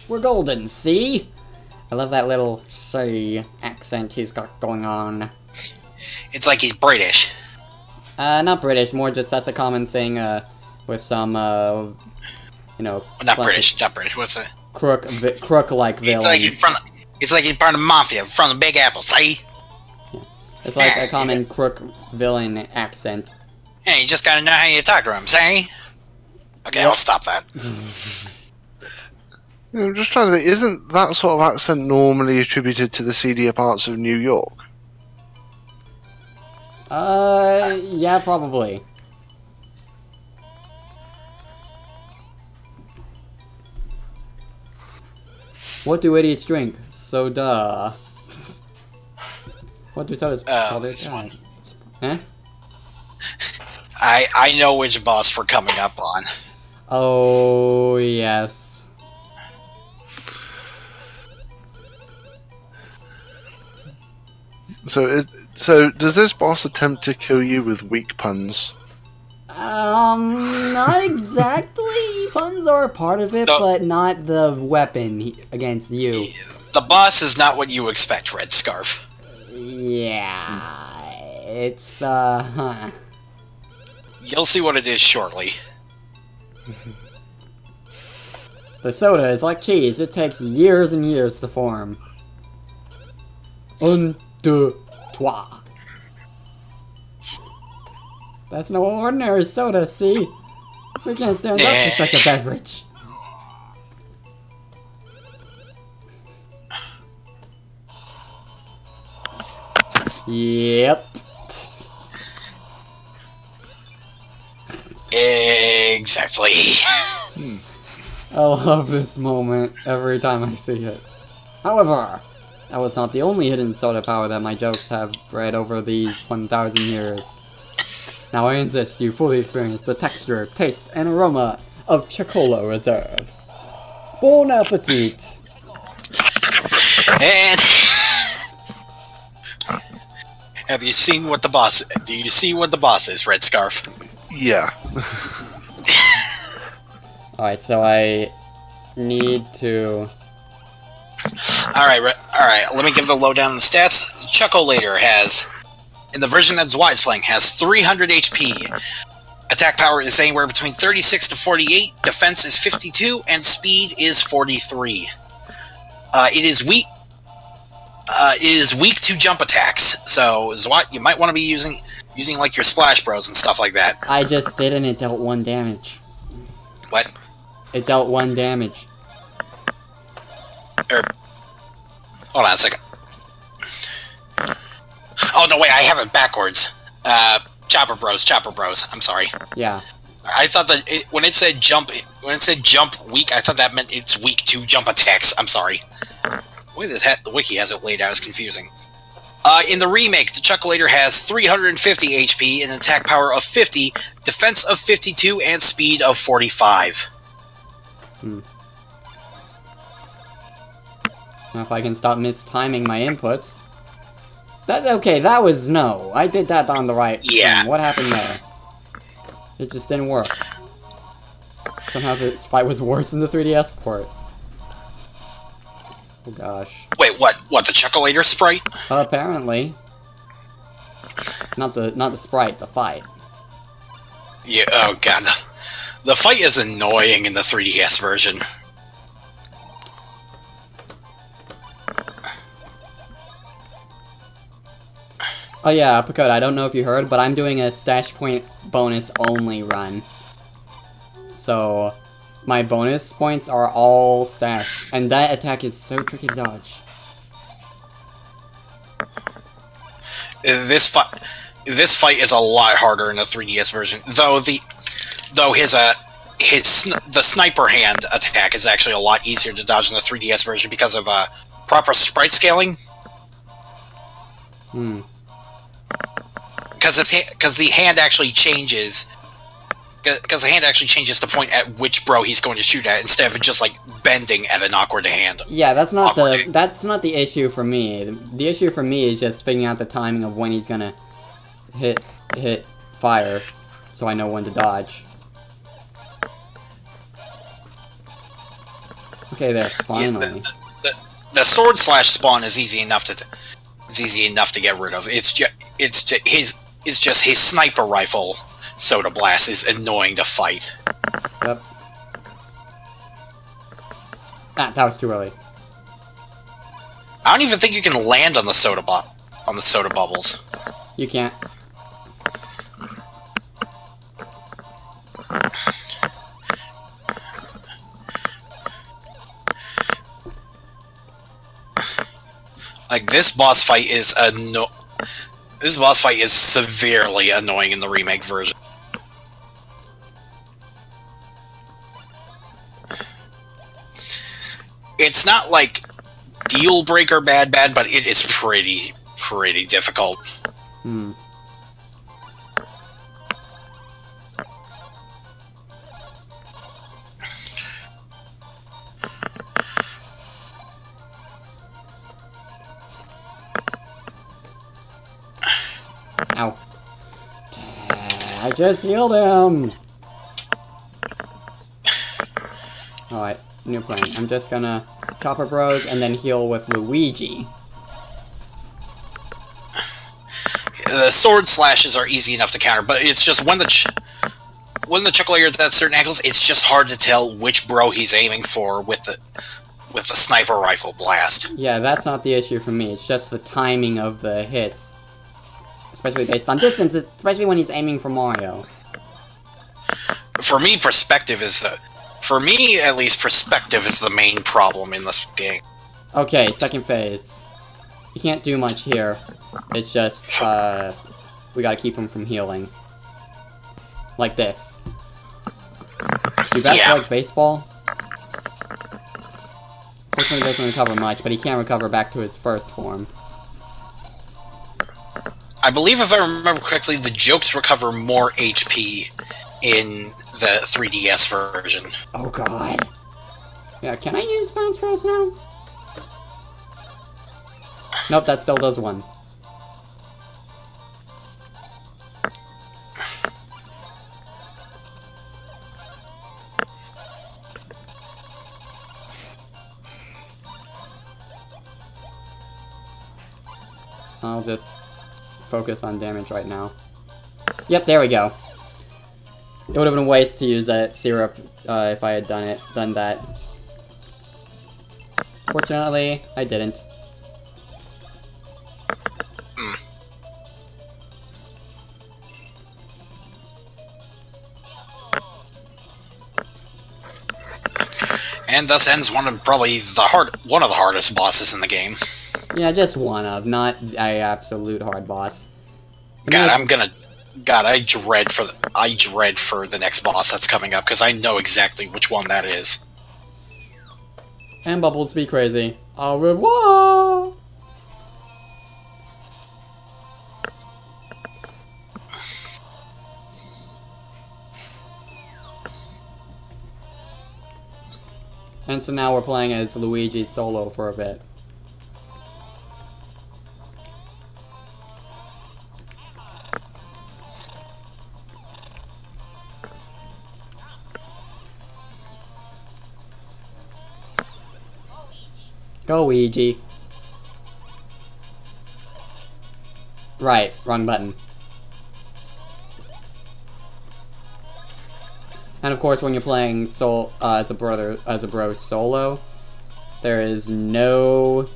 We're golden, see? I love that little C accent he's got going on. It's like he's British. Not British, more just that's a common thing, with some, you know... Not British, what's it? Crook-like villains. It's like he's part of the mafia, from the Big Apple, see? Yeah. It's like a common crook villain accent. Yeah, you just gotta know how you talk to him, see? Okay, Yep. I'll stop that. I'm just trying to think, isn't that sort of accent normally attributed to the seedier parts of New York? Yeah, probably. What do idiots drink? Soda. What do sodas call This one. Eh? I know which boss we're coming up on. Oh, yes. So does this boss attempt to kill you with weak puns? Not exactly. Puns are a part of it, but not the weapon against you. The boss is not what you expect, Red Scarf. Yeah. It's, You'll see what it is shortly. The soda is like cheese. It takes years and years to form. Un, deux, trois. That's no ordinary soda, see? We can't stand up to such a beverage. Yep. Exactly. I love this moment every time I see it. However, that was not the only hidden soda power that my jokes have bred over these 1,000 years. Now I insist you fully experience the texture, taste, and aroma of Chocola Reserve. Bon appetit! And have you seen what the boss? Do you see what the boss is, Red Scarf? Yeah. Alright, so I need to... Alright, let me give the lowdown on the stats. Chuckolator has, in the version that Zweig's playing, has 300 HP. Attack power is anywhere between 36 to 48, defense is 52, and speed is 43. It is weak to jump attacks, so Zwat, you might want to be using like your Splash Bros and stuff like that. I just did and it dealt 1 damage. What? It dealt 1 damage. Hold on a second. Oh no, wait, I have it backwards. Chopper Bros. I'm sorry. Yeah. I thought that when it said jump weak, I thought that meant it's weak to jump attacks. I'm sorry. The way the wiki has it laid out is confusing. In the remake, the Chuckolator has 350 HP, an attack power of 50, defense of 52, and speed of 45. Now if I can stop mistiming my inputs. Okay, that was no. I did that on the right. Yeah. What happened there? It just didn't work. Somehow this fight was worse than the 3DS port. Oh gosh. Wait, what? What, the Chuckolator sprite? Apparently. Not the sprite, the fight. Yeah, oh god. The fight is annoying in the 3DS version. Oh yeah, Uppercut, I don't know if you heard, but I'm doing a stash point bonus only run. So, my bonus points are all stashed. And that attack is so tricky to dodge. This fight is a lot harder in the 3DS version, though the sniper hand attack is actually a lot easier to dodge in the 3DS version because of proper sprite scaling. Because the hand actually changes. Because the hand actually changes to point at which bro he's going to shoot at instead of just like bending at an awkward hand. Yeah, that's not the issue for me. The issue for me is just figuring out the timing of when he's gonna hit fire, so I know when to dodge. Okay, there, finally. Yeah, the sword slash spawn is easy enough to get rid of. It's just his sniper rifle soda blast is annoying to fight. Yep. Ah, that was too early. I don't even think you can land on the soda bubbles. You can't. Like this boss fight is severely annoying in the remake version. It's not like deal breaker bad, but it is pretty difficult. Ow. I just healed him! Alright, new plan. I'm just gonna Copper Bros and then heal with Luigi. The sword slashes are easy enough to counter, but it's just when the Chocolate is at certain angles, it's just hard to tell which bro he's aiming for with the sniper rifle blast. Yeah, that's not the issue for me. It's just the timing of the hits. Especially based on distance, especially when he's aiming for Mario. For me, perspective is the main problem in this game. Okay, second phase. You can't do much here. It's just, we gotta keep him from healing. Like this. Do best like baseball? Fortunately, doesn't recover much, but he can't recover back to his first form. I believe, if I remember correctly, the jokes recover more HP in the 3DS version. Oh god. Yeah, can I use Bounce Press now? Nope, that still does one. I'll just focus on damage right now. Yep, there we go. It would have been a waste to use that syrup if I had done that. Fortunately, I didn't. And thus ends one of the hardest bosses in the game. Yeah, just one of, not a absolute hard boss. I dread for the next boss that's coming up because I know exactly which one that is. And Bubbles be crazy. Au revoir! And so now we're playing as Luigi solo for a bit. Go, Luigi. Right, wrong button. And of course, when you're playing as a bro solo, there is no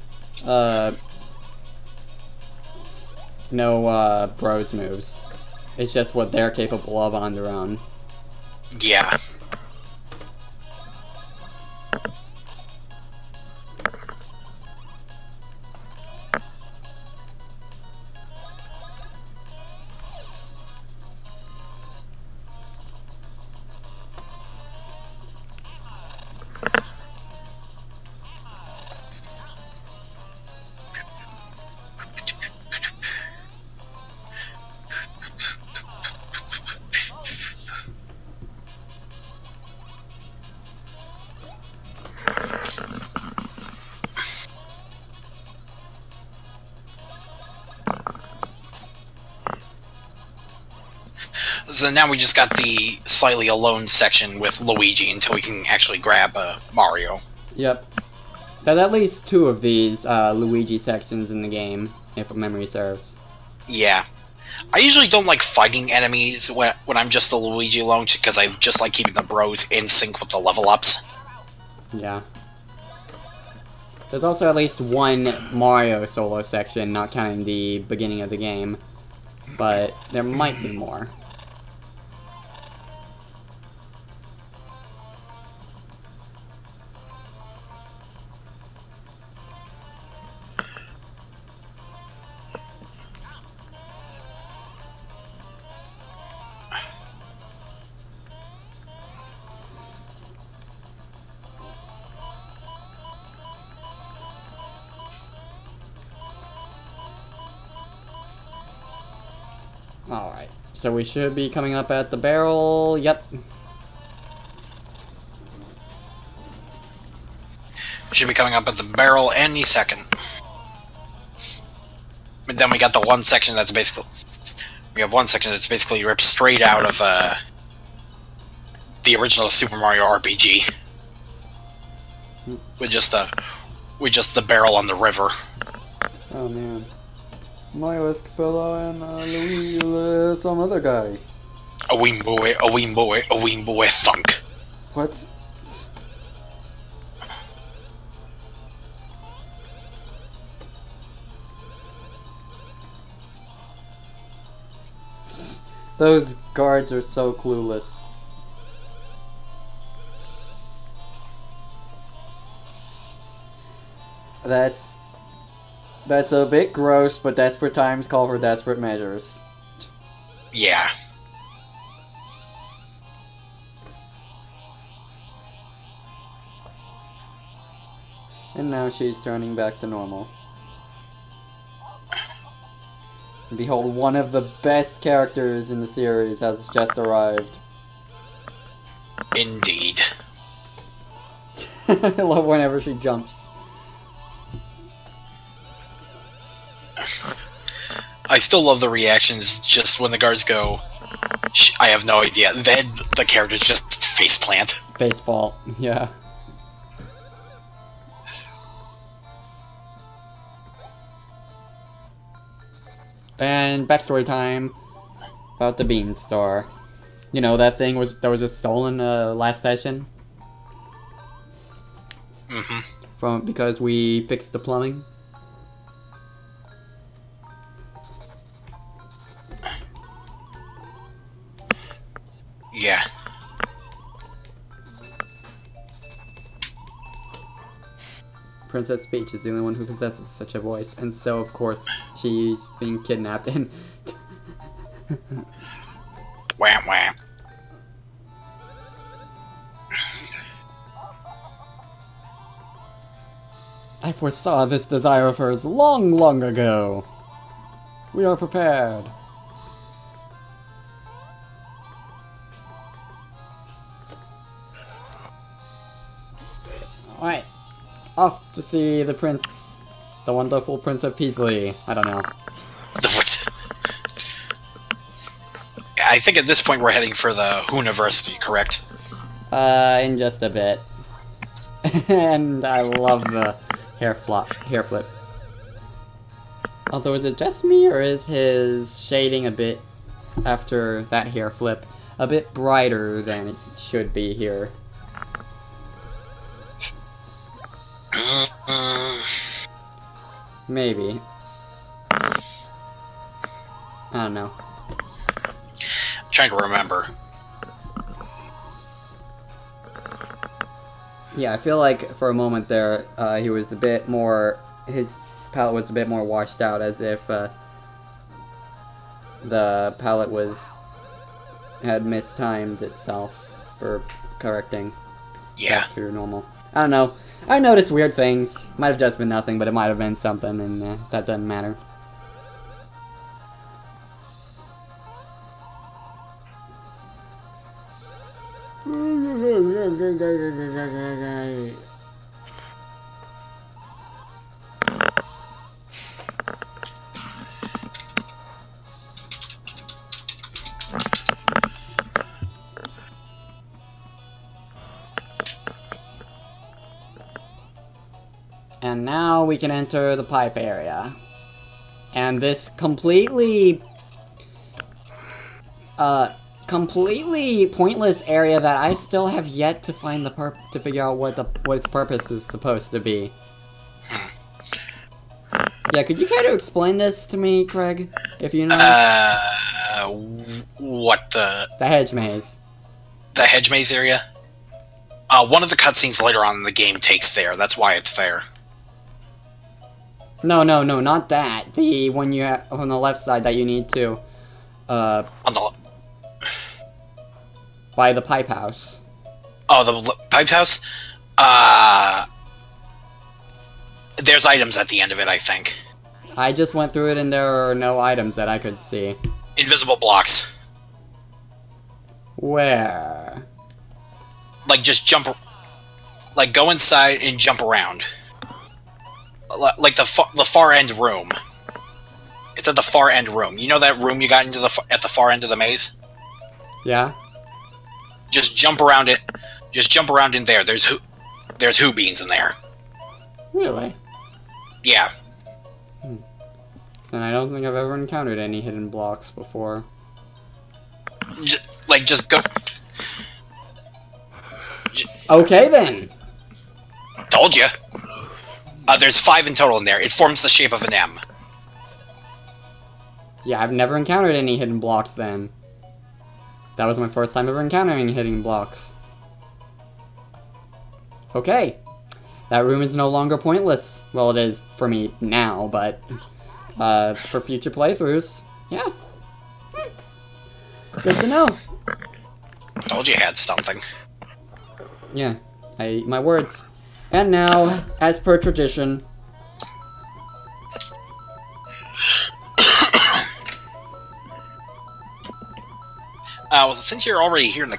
bros moves. It's just what they're capable of on their own. Yeah. So now we just got the slightly alone section with Luigi until we can actually grab Mario. Yep. There's at least 2 of these Luigi sections in the game, if memory serves. Yeah. I usually don't like fighting enemies when I'm just the Luigi alone, because I just like keeping the bros in sync with the level ups. Yeah. There's also at least 1 Mario solo section, not counting the beginning of the game. But there might be more. Alright, so we should be coming up at the barrel. Yep. Should be coming up at the barrel any second. And then we got the one section that's basically... We have one section that's basically ripped straight out of the original Super Mario RPG. With just the barrel on the river. Oh man. Mario Escafella and Luigi, some other guy. A ween boy, thunk. What? Those guards are so clueless. That's a bit gross, but desperate times call for desperate measures. Yeah. And now she's turning back to normal. And behold, one of the best characters in the series has just arrived. Indeed. I love whenever she jumps. I still love the reactions just when the guards go, I have no idea. Then the characters just faceplant. Face fault, yeah. And backstory time about the Bean Star. You know, that thing that was just stolen last session? Mm-hmm. Because we fixed the plumbing? Yeah. Princess Peach is the only one who possesses such a voice, and so, of course, she's being kidnapped and... Wham wham. I foresaw this desire of hers long, long ago. We are prepared. Alright. Off to see the prince. The wonderful Prince of Peasley. I don't know. I think at this point we're heading for the University, correct? In just a bit. And I love the hair flip. Although, is it just me, or is his shading a bit, after that hair flip, a bit brighter than it should be here? Maybe. I don't know. I'm trying to remember. Yeah, I feel like for a moment there, he was a bit more... His palette was a bit more washed out, as if the palette had mistimed itself for correcting back to normal. I don't know. I noticed weird things. Might have just been nothing, but it might have been something, and that doesn't matter. And now we can enter the pipe area. And this completely pointless area that I still have yet to find to figure out what its purpose is supposed to be. Yeah, could you kind of explain this to me, Craig, if you know? What the hedge maze. The hedge maze area? One of the cutscenes later on in the game takes there. That's why it's there. No, not that. The one you have on the left side that you need to, On the by the pipe house. Oh, the pipe house? There's items at the end of it, I think. I just went through it and there are no items that I could see. Invisible blocks. Where? Like, just jump... Like, go inside and jump around. Like, the far end room. It's at the far end room. You know that room you got into at the far end of the maze? Yeah? Just jump around it. Just jump around in there. There's who beans in there. Really? Yeah. And I don't think I've ever encountered any hidden blocks before. Just go... Okay, then! Told you. There's 5 in total in there. It forms the shape of an M. Yeah, I've never encountered any hidden blocks then. That was my first time ever encountering hidden blocks. Okay. That room is no longer pointless. Well, it is for me now, but... for future playthroughs, yeah. Good to know. Told you had something. Yeah, I eat my words. And now, as per tradition... Well, since you're already here in the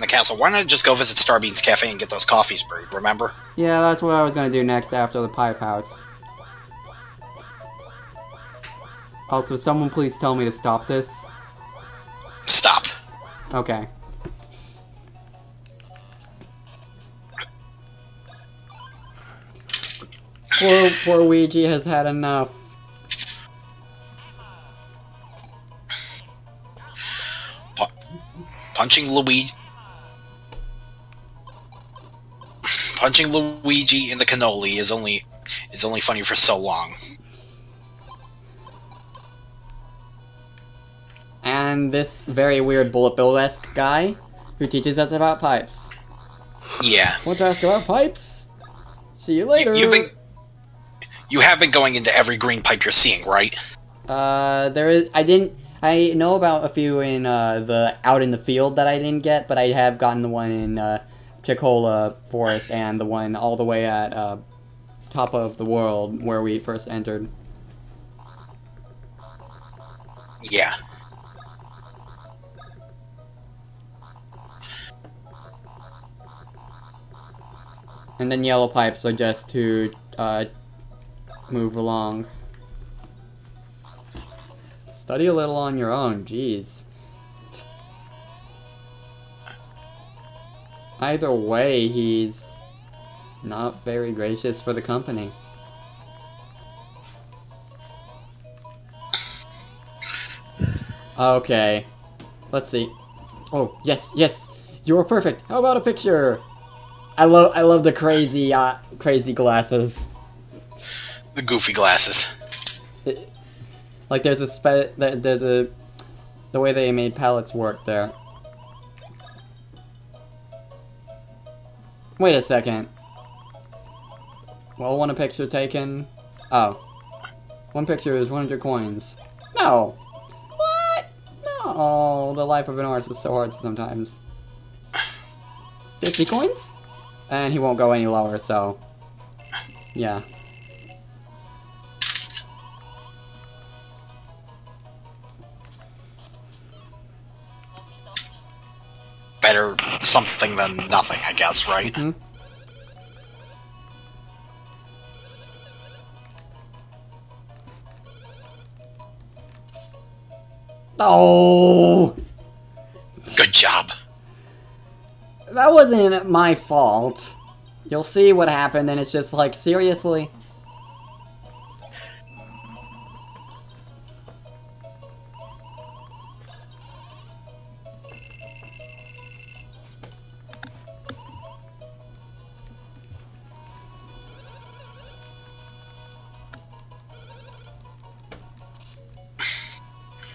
castle, why not just go visit Starbean's Cafe and get those coffees brewed, remember? Yeah, that's what I was gonna do next after the pipe house. Also, someone please tell me to stop this. Stop. Okay. Poor Luigi has had enough. Punching Luigi in the cannoli is only funny for so long. And this very weird Bullet Bill-esque guy who teaches us about pipes. Yeah. Want to ask about pipes? See you later. You have been going into every green pipe you're seeing, right? I know about a few in out in the field that I didn't get, but I have gotten the one in Chicola Forest and the one all the way at top of the world where we first entered. Yeah. And then yellow pipes are just to move along. Study a little on your own, jeez. Either way, he's not very gracious for the company. Okay. Let's see. Oh, yes! You were perfect! How about a picture? I love the crazy glasses. The goofy glasses. Like there's the way they made palettes work there. Wait a second. Well, want a picture taken? Oh. One picture is 100 coins. No! What? No, the life of an artist is so hard sometimes. 50 coins? And he won't go any lower, so... yeah. Better something than nothing, I guess, right? Mm-hmm. Oh! Good job. That wasn't my fault. You'll see what happened, and it's just like, seriously?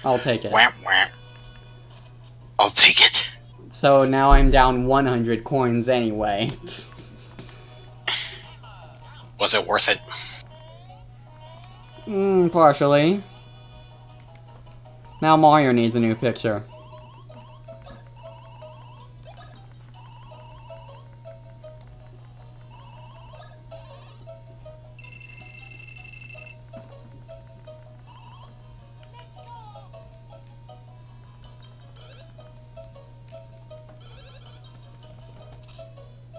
I'll take it. Wham, wham. I'll take it. So now I'm down 100 coins anyway. Was it worth it? Partially. Now Mario needs a new picture.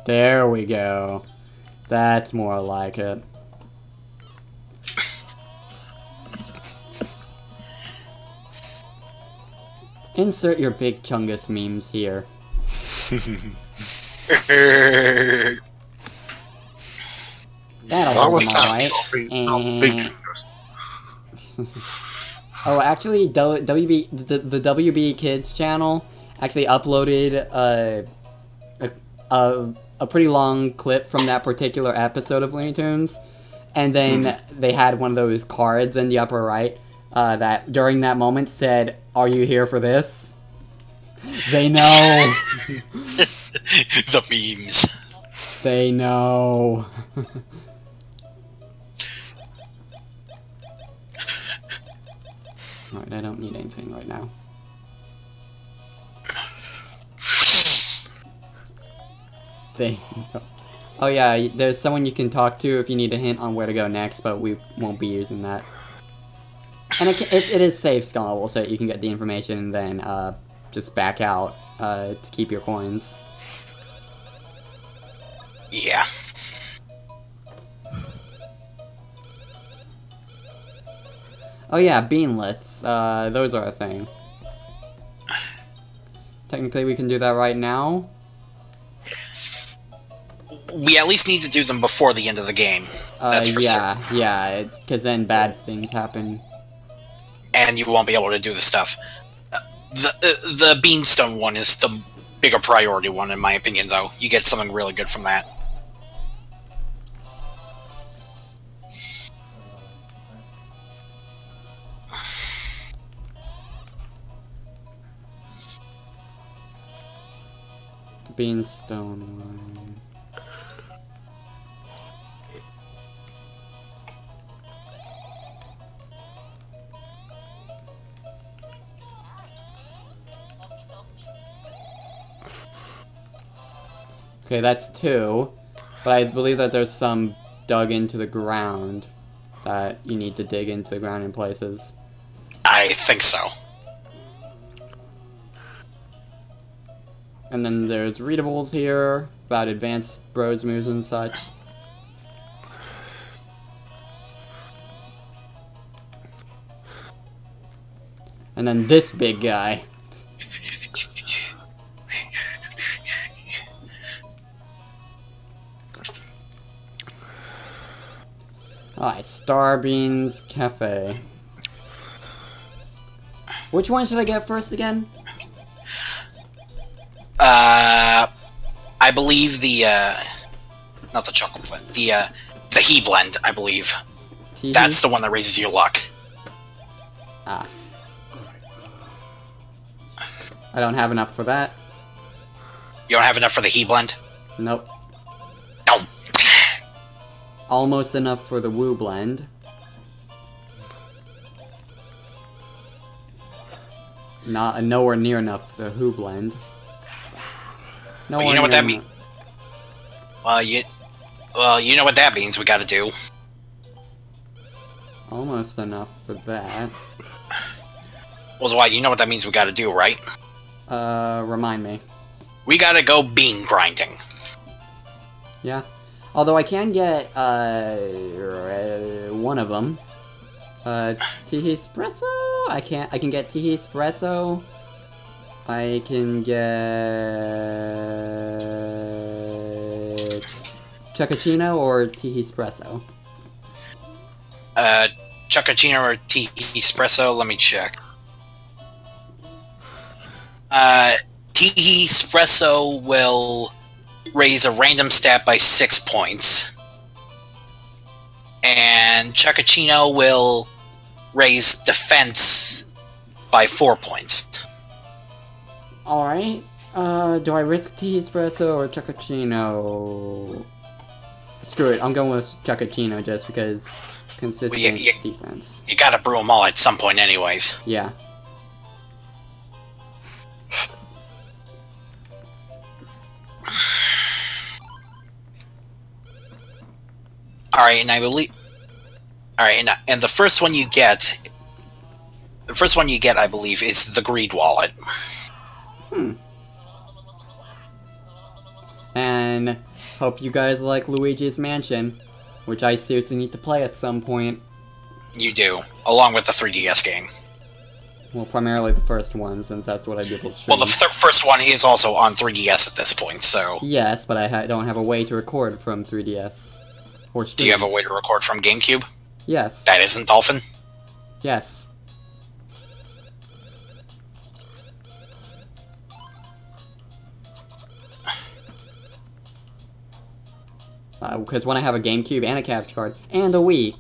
There we go. That's more like it. Insert your big Chungus memes here. That'll hold them alright. Oh, actually, the WB Kids channel actually uploaded a pretty long clip from that particular episode of Looney Tunes, and then they had one of those cards in the upper right that during that moment said, "Are you here for this?" They know. The memes. They know. Alright, I don't need anything right now. Oh yeah, there's someone you can talk to if you need a hint on where to go next, but we won't be using that. And it is safe scalable, so you can get the information and then just back out to keep your coins. Yeah. Oh yeah, beanlets. Those are a thing. Technically, we can do that right now. We at least need to do them before the end of the game. That's for certain. Yeah, because then bad things happen. And you won't be able to do the stuff. The Beanstone one is the bigger priority one, in my opinion, though. You get something really good from that. The Beanstone one. Okay, that's 2, but I believe that there's some dug into the ground that you need to dig into the ground in places. I think so. And then there's readables here about advanced bros moves and such. And then this big guy. Alright, Starbeans Cafe. Which one should I get first again? I believe the, not the chocolate blend, the He blend, I believe. Tee-hee? That's the one that raises your luck. Ah. I don't have enough for that. You don't have enough for the He blend? Nope. Oh. Almost enough for the Woo blend. Nowhere near enough for the Who blend. Well, you know what that means? Well, you know what that means we gotta do. Almost enough for that. Well, why? You know what that means we gotta do, right? Remind me. We gotta go bean grinding. Yeah. Although I can get, one of them. Tee Espresso? I can get Tee Espresso. I can get... Chucacino or Tee Espresso? Chucacino or Tee Espresso? Let me check. Tee Espresso will raise a random stat by 6 points. And Chucacino will raise defense by 4 points. Alright. Do I risk tea espresso or cappuccino? Screw it, I'm going with cappuccino just because consistent defense. You gotta brew them all at some point anyways. Yeah. Alright, and I believe... Alright, and the first one you get... The first one you get, I believe, is the Greed Wallet. And hope you guys like Luigi's Mansion, which I seriously need to play at some point. You do, along with the 3DS game. Well, primarily the first one, since that's what I did with stream. Well, the first one is also on 3DS at this point, so... Yes, but I don't have a way to record from 3DS. Or stream. Do you have a way to record from GameCube? Yes. That isn't Dolphin? Yes. Because when I have a GameCube and a capture card and a Wii.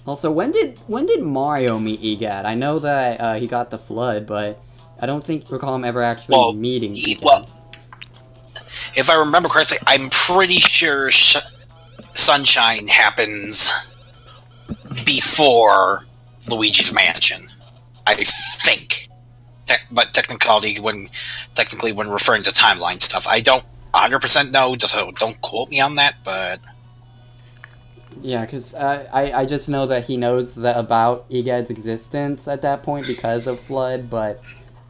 Also, when did Mario meet EGAD? I know that he got the Flood, but I don't recall him ever actually meeting EGAD. Well, if I remember correctly, I'm pretty sure Sunshine happens before Luigi's Mansion. I think. But technically, when referring to timeline stuff, I don't 100% know, so don't quote me on that, but... Yeah, because I just know that he knows about EGAD's existence at that point because of Flood, but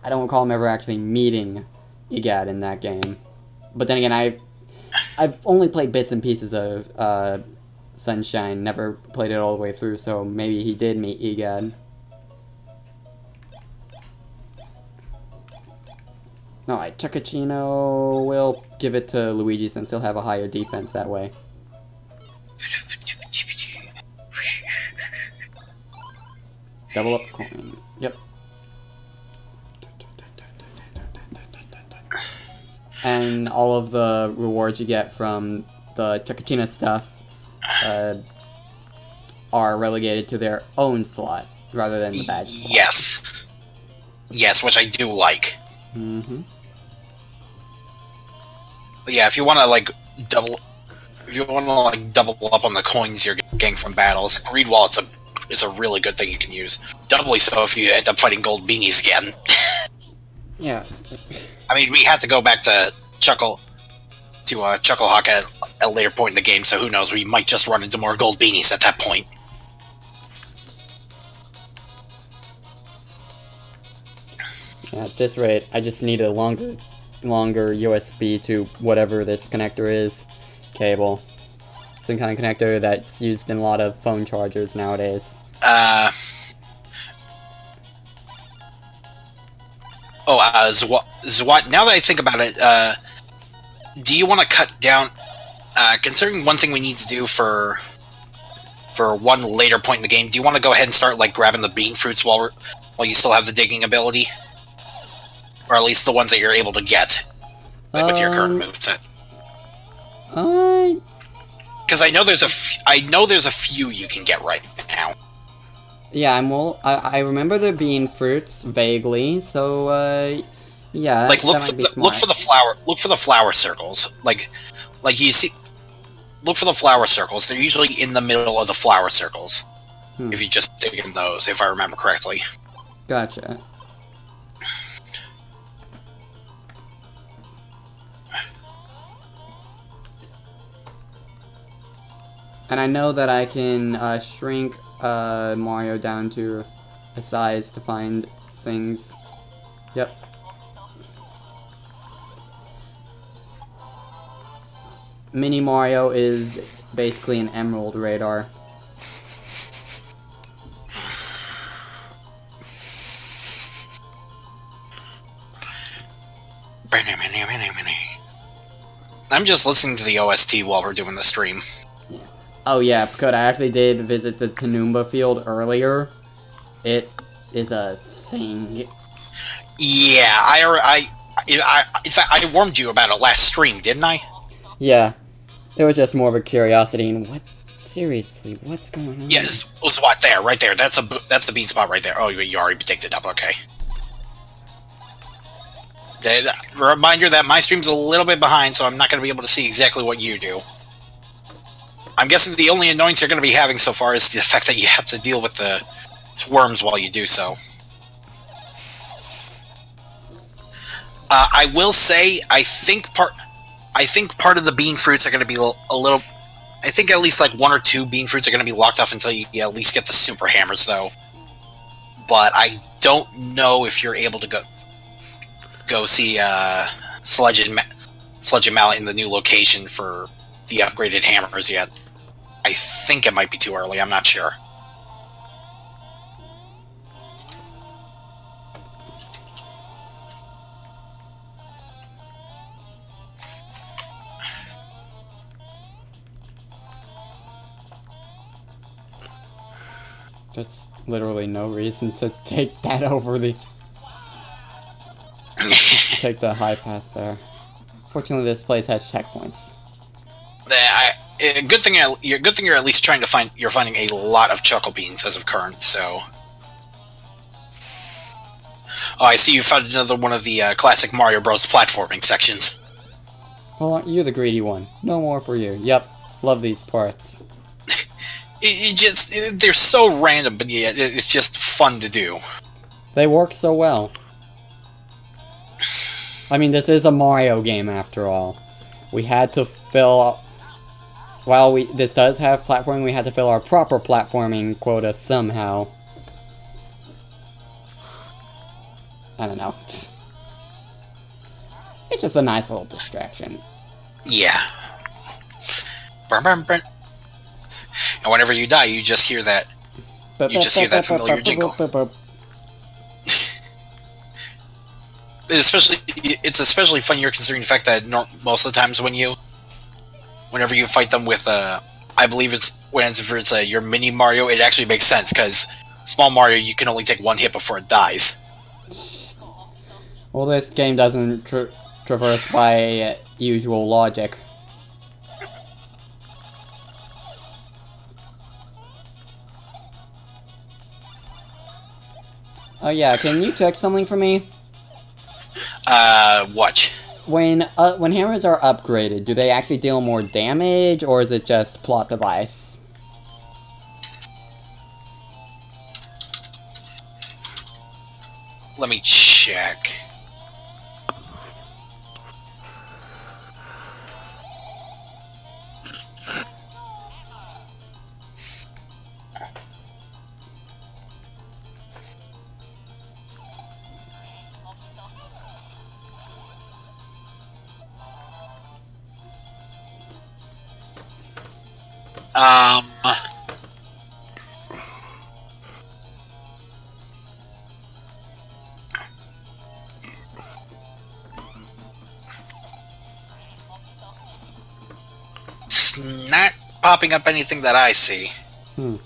I don't recall him ever actually meeting EGAD in that game. But then again, I've only played bits and pieces of Sunshine, never played it all the way through, so maybe he did meet EGAD. No, Chuckachino will give it to Luigi since he'll have a higher defense that way. Double up coin. Yep. And all of the rewards you get from the Chuckachino stuff are relegated to their own slot rather than the badge slot. Yes. Yes, which I do like. Mm-hmm. But yeah, if you want to double up on the coins you're getting from battles, Greed Wallet is a really good thing you can use. Doubly so if you end up fighting gold beanies again. Yeah. I mean, we had to go back to Chucklehawk at a later point in the game, so who knows? We might just run into more gold beanies at that point. Yeah, at this rate, I just need a longer USB to whatever this connector is cable. Some kind of connector that's used in a lot of phone chargers nowadays. Zwat, now that I think about it, do you want to cut down, considering one thing we need to do for one later point in the game, do you want to go ahead and start, grabbing the bean fruits while you still have the digging ability? Or at least the ones that you're able to get with your current moveset. Because I know there's a few you can get right now. Yeah, I remember there being fruits vaguely, so yeah. Look for the flower circles. Like you see, look for the flower circles. They're usually in the middle of the flower circles. If you just dig in those, if I remember correctly. Gotcha. And I know that I can shrink Mario down to a size to find things. Yep. Mini Mario is basically an emerald radar. I'm just listening to the OST while we're doing the stream. Oh yeah, because I actually did visit the Tanumba field earlier. It is a thing. Yeah, in fact, I warned you about it last stream, didn't I? Yeah. It was just more of a curiosity and what seriously, what's going on? Yes, it's what there, right there. That's the bean spot right there. Oh, you already picked it up. Okay. Reminder that my stream's a little bit behind, so I'm not going to be able to see exactly what you do. I'm guessing the only annoyance you're going to be having so far is the fact that you have to deal with the worms while you do so. I will say, I think part of the bean fruits are going to be a little. I think at least like 1 or 2 bean fruits are going to be locked off until you at least get the super hammers, though. But I don't know if you're able to go see Sledge and Mallet in the new location for the upgraded hammers yet. I think it might be too early. I'm not sure. There's literally no reason to take that over the... take the high path there. Fortunately, this place has checkpoints. Good thing you're at least trying to find. You're finding a lot of chuckle beans as of current. So, oh, I see you found another one of the classic Mario Bros. Platforming sections. Well, you're the greedy one. No more for you. Yep, love these parts. They're so random, but yeah, it's just fun to do. They work so well. I mean, this is a Mario game after all. We had to fill... While this does have platforming, we had to fill our proper platforming quota somehow. I don't know. It's just a nice little distraction. Yeah. Burn, burn, burn. And whenever you die, you just hear that. You just hear that familiar jingle. It's especially funnier considering the fact that most of the times whenever you fight them with I believe it's your mini Mario, it actually makes sense because small Mario you can only take 1 hit before it dies. Well, this game doesn't traverse by usual logic. Oh yeah, can you check something for me? What? When hammers are upgraded, do they actually deal more damage, or is it just plot device? Let me check. It's not popping up anything that I see. Oh,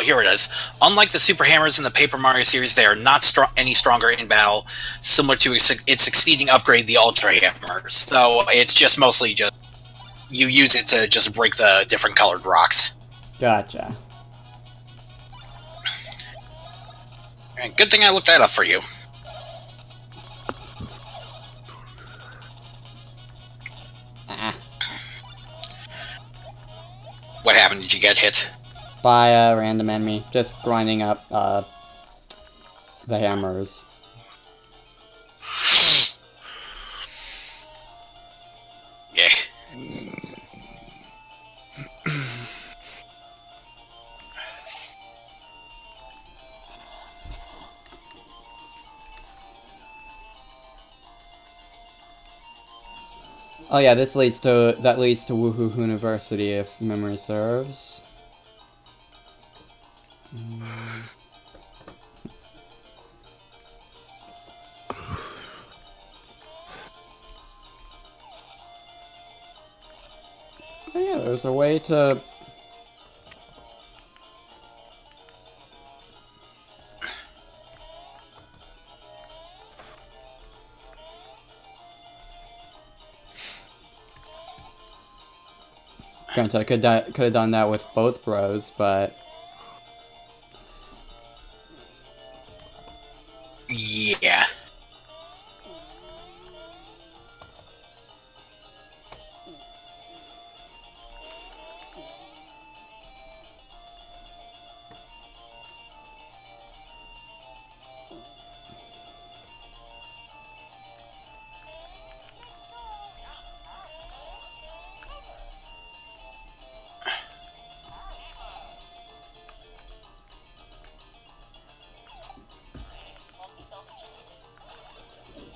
here it is. Unlike the Super Hammers in the Paper Mario series, they are not any stronger in battle, similar to its succeeding upgrade, the Ultra Hammer. So it's just mostly just you use it to just break the different colored rocks. Gotcha. And good thing I looked that up for you. What happened? Did you get hit? By a random enemy. Just grinding up, the hammers. Yeah. Oh yeah, that leads to Woohoo University, if memory serves. Oh yeah, there's a way to... Granted, I could have done that with both bros, but Yeah.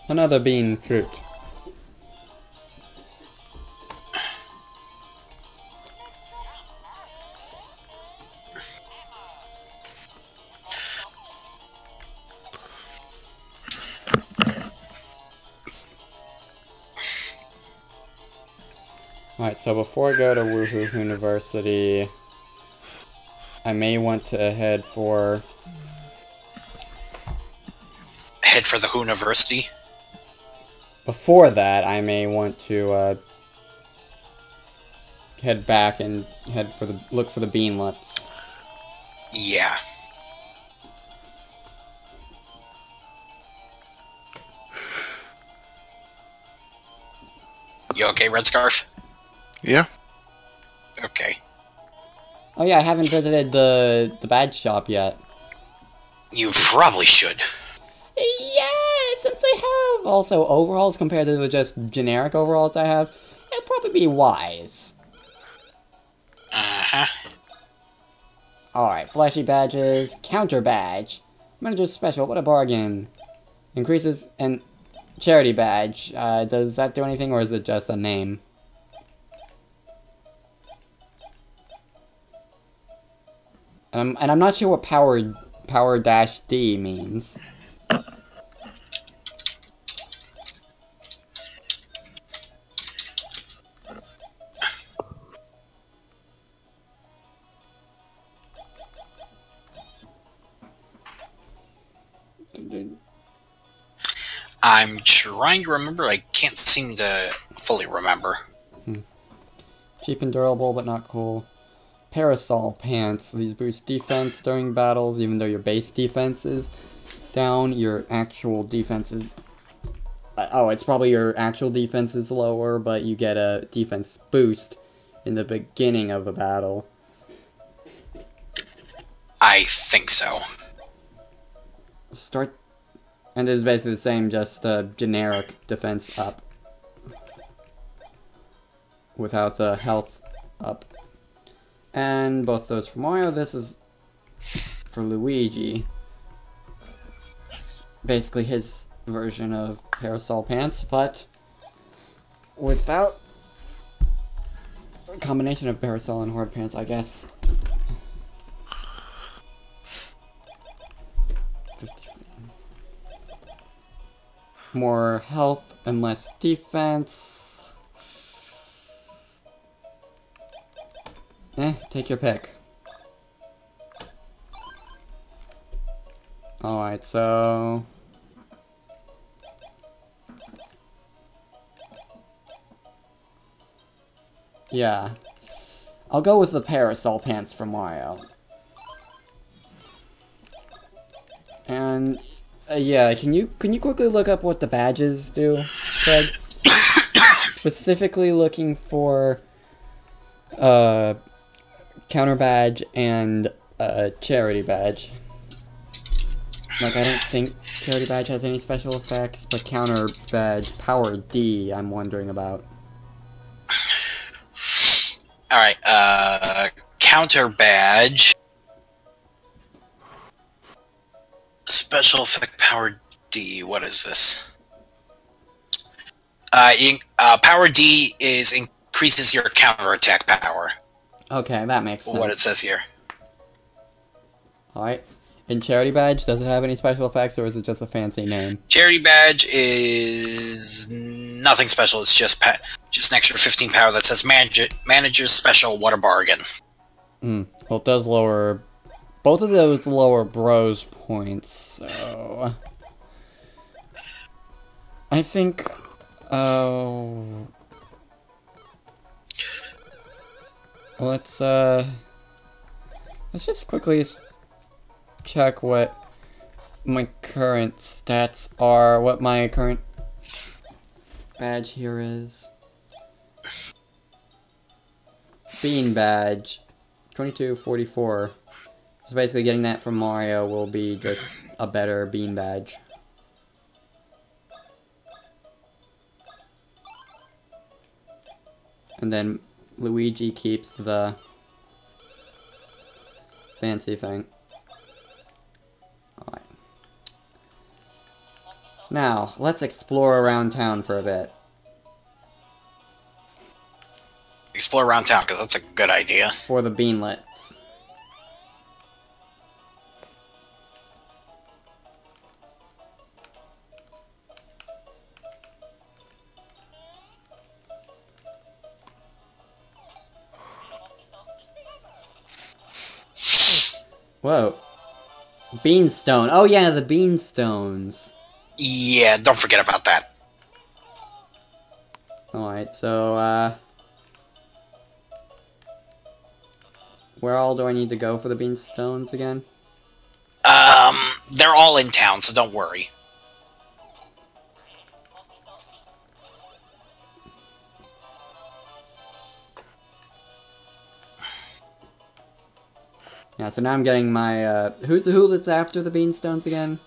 another bean fruit. Alright, so before I go to Woohoo University, I may want to head for the University. Before that, I may want to head back and look for the beanlets. Yeah. You okay, Red Scarf? Yeah. Okay. Oh yeah, I haven't visited the badge shop yet. You probably should. Yeah, since I have also overalls compared to the just generic overalls I have, it'd probably be wise. Uh-huh. Alright, flashy badges, counter badge, manager's special, what a bargain. Increases, and charity badge, does that do anything or is it just a name? And I'm not sure what power dash D means. I'm trying to remember. I can't seem to fully remember. Cheap and durable, but not cool. Parasol pants. These boost defense during battles, even though your base defense is down, your actual defense is... oh, it's probably your actual defense is lower, but you get a defense boost in the beginning of a battle. I think so. Start... And it's basically the same, just generic defense up. Without the health up. And both those for Mario. This is for Luigi. Basically his version of parasol pants, but without a combination of parasol and hard pants, I guess. 50. More health and less defense. Take your pick. Alright, so... yeah. I'll go with the parasol pants for Mario. And... yeah, can you quickly look up what the badges do, Fred? Specifically looking for... counter badge and charity badge. Like, I don't think charity badge has any special effects, but counter badge power D I'm wondering about. Alright, counter badge. Special effect power D, what is this? Power D increases your counter attack power. Okay, that makes sense. What it says here. Alright. In charity badge, does it have any special effects, or is it just a fancy name? Charity badge is nothing special. It's just an extra 15 power that says manager's special. What a bargain. Well, it does lower... both of those lower bros points, so... I think... oh... let's just quickly check what my current stats are, what my current badge here is. Bean badge, 2244. So basically getting that from Mario will be just a better bean badge. And then Luigi keeps the fancy thing. Alright. Now, let's explore around town for a bit. Explore around town, because that's a good idea. For the beanlets. Whoa. Beanstone. Oh yeah, the beanstones. Yeah, don't forget about that. Alright, so, where all do I need to go for the beanstones again? They're all in town, so don't worry. Yeah, so now I'm getting my, who's the who that's after the beanstones again?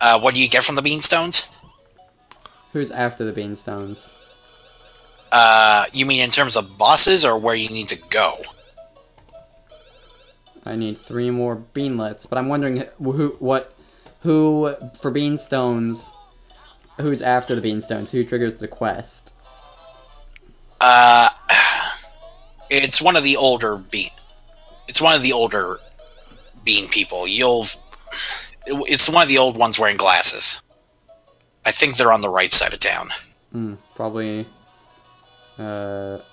What do you get from the beanstones? Who's after the beanstones? You mean in terms of bosses, or where you need to go? I need 3 more beanlets, but I'm wondering who for beanstones, who's after the beanstones? Who triggers the quest? It's one of the older It's one of the older bean people. It's one of the old ones wearing glasses. I think they're on the right side of town. Probably. Let's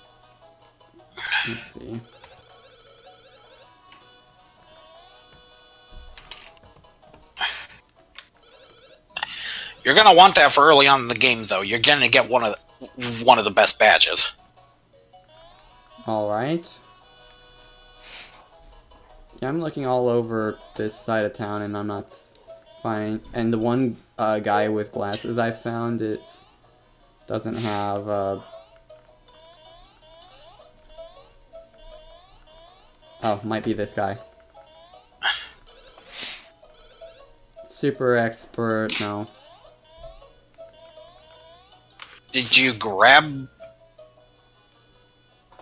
see. You're gonna want that for early on in the game, though. You're gonna get one of the best badges. All right. Yeah, I'm looking all over this side of town, and I'm not finding. And the one guy with glasses I found doesn't have. Oh, might be this guy. Super expert. No. Did you grab?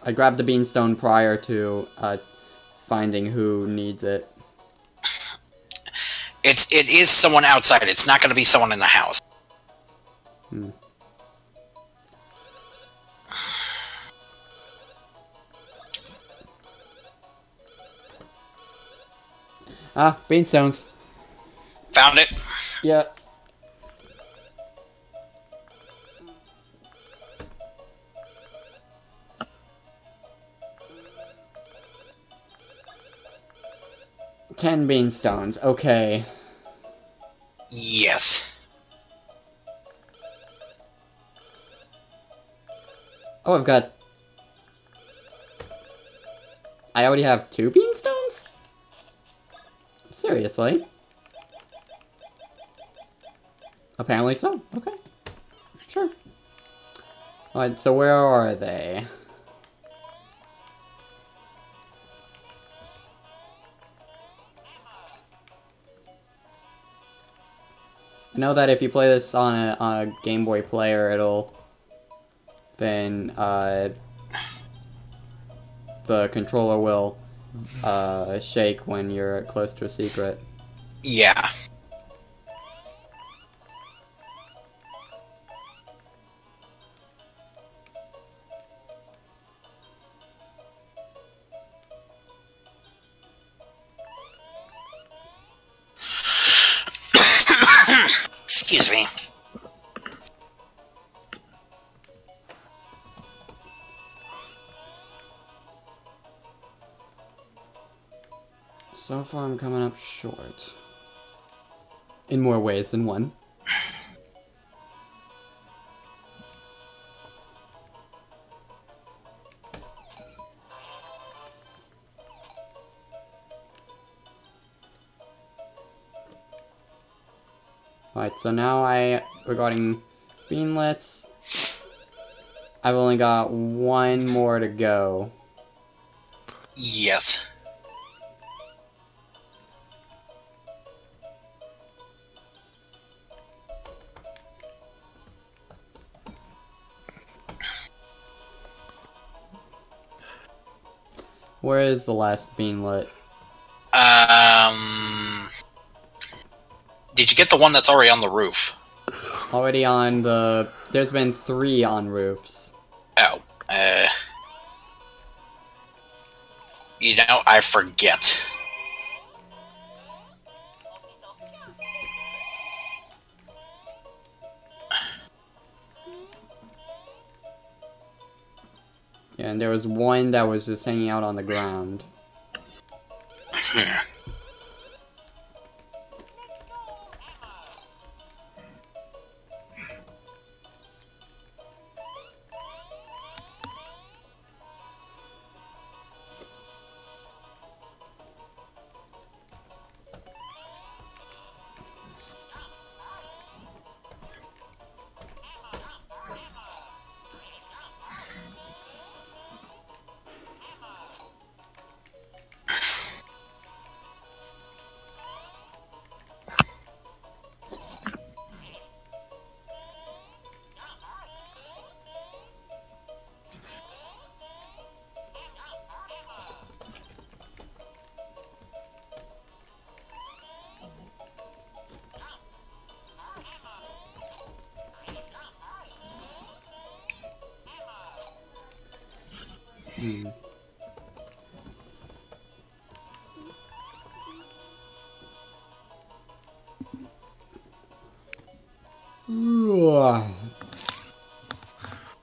I grabbed the beanstone prior to finding who needs it. It is someone outside. It's not going to be someone in the house. Ah, beanstones. Found it. Yeah. Ten beanstones. Okay. Yes. Oh, I've got... I already have 2 beanstones? Seriously? Apparently so. Okay. Sure. Alright, so where are they? I know that if you play this on a Game Boy player, it'll... Then, the controller will, shake when you're close to a secret. Yeah. Excuse me. So far, I'm coming up short. In more ways than one. Alright, so now regarding beanlets, I've only got one more to go. Yes. Where is the last beanlet? Did you get the one that's already on the roof? Already on the... There's been 3 on roofs. Oh, you know, I forget. Yeah, and there was one that was just hanging out on the ground.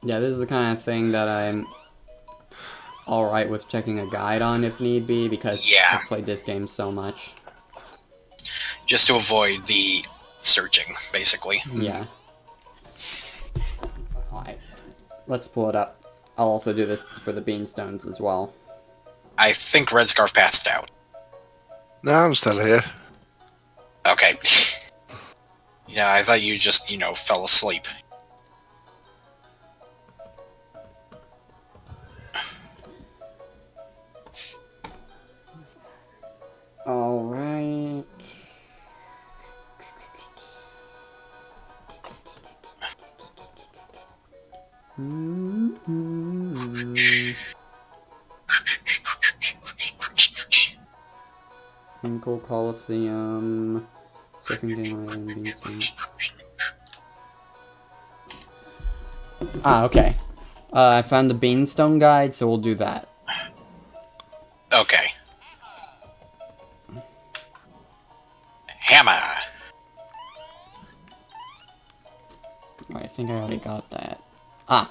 Yeah, this is the kind of thing that I'm alright with checking a guide on if need be, because Yeah. I've played this game so much. Just to avoid the searching, basically. Yeah. Alright. Let's pull it up. I'll also do this for the beanstones as well. I think Red Scarf passed out. No, I'm still here. Okay. Yeah, I thought you just, fell asleep. Alright. Winkle Coliseum. Surfing Game Island, Beanstone. Ah, okay. I found the Beanstone guide, so we'll do that. Okay. Hammer! I think I already got that. Ah!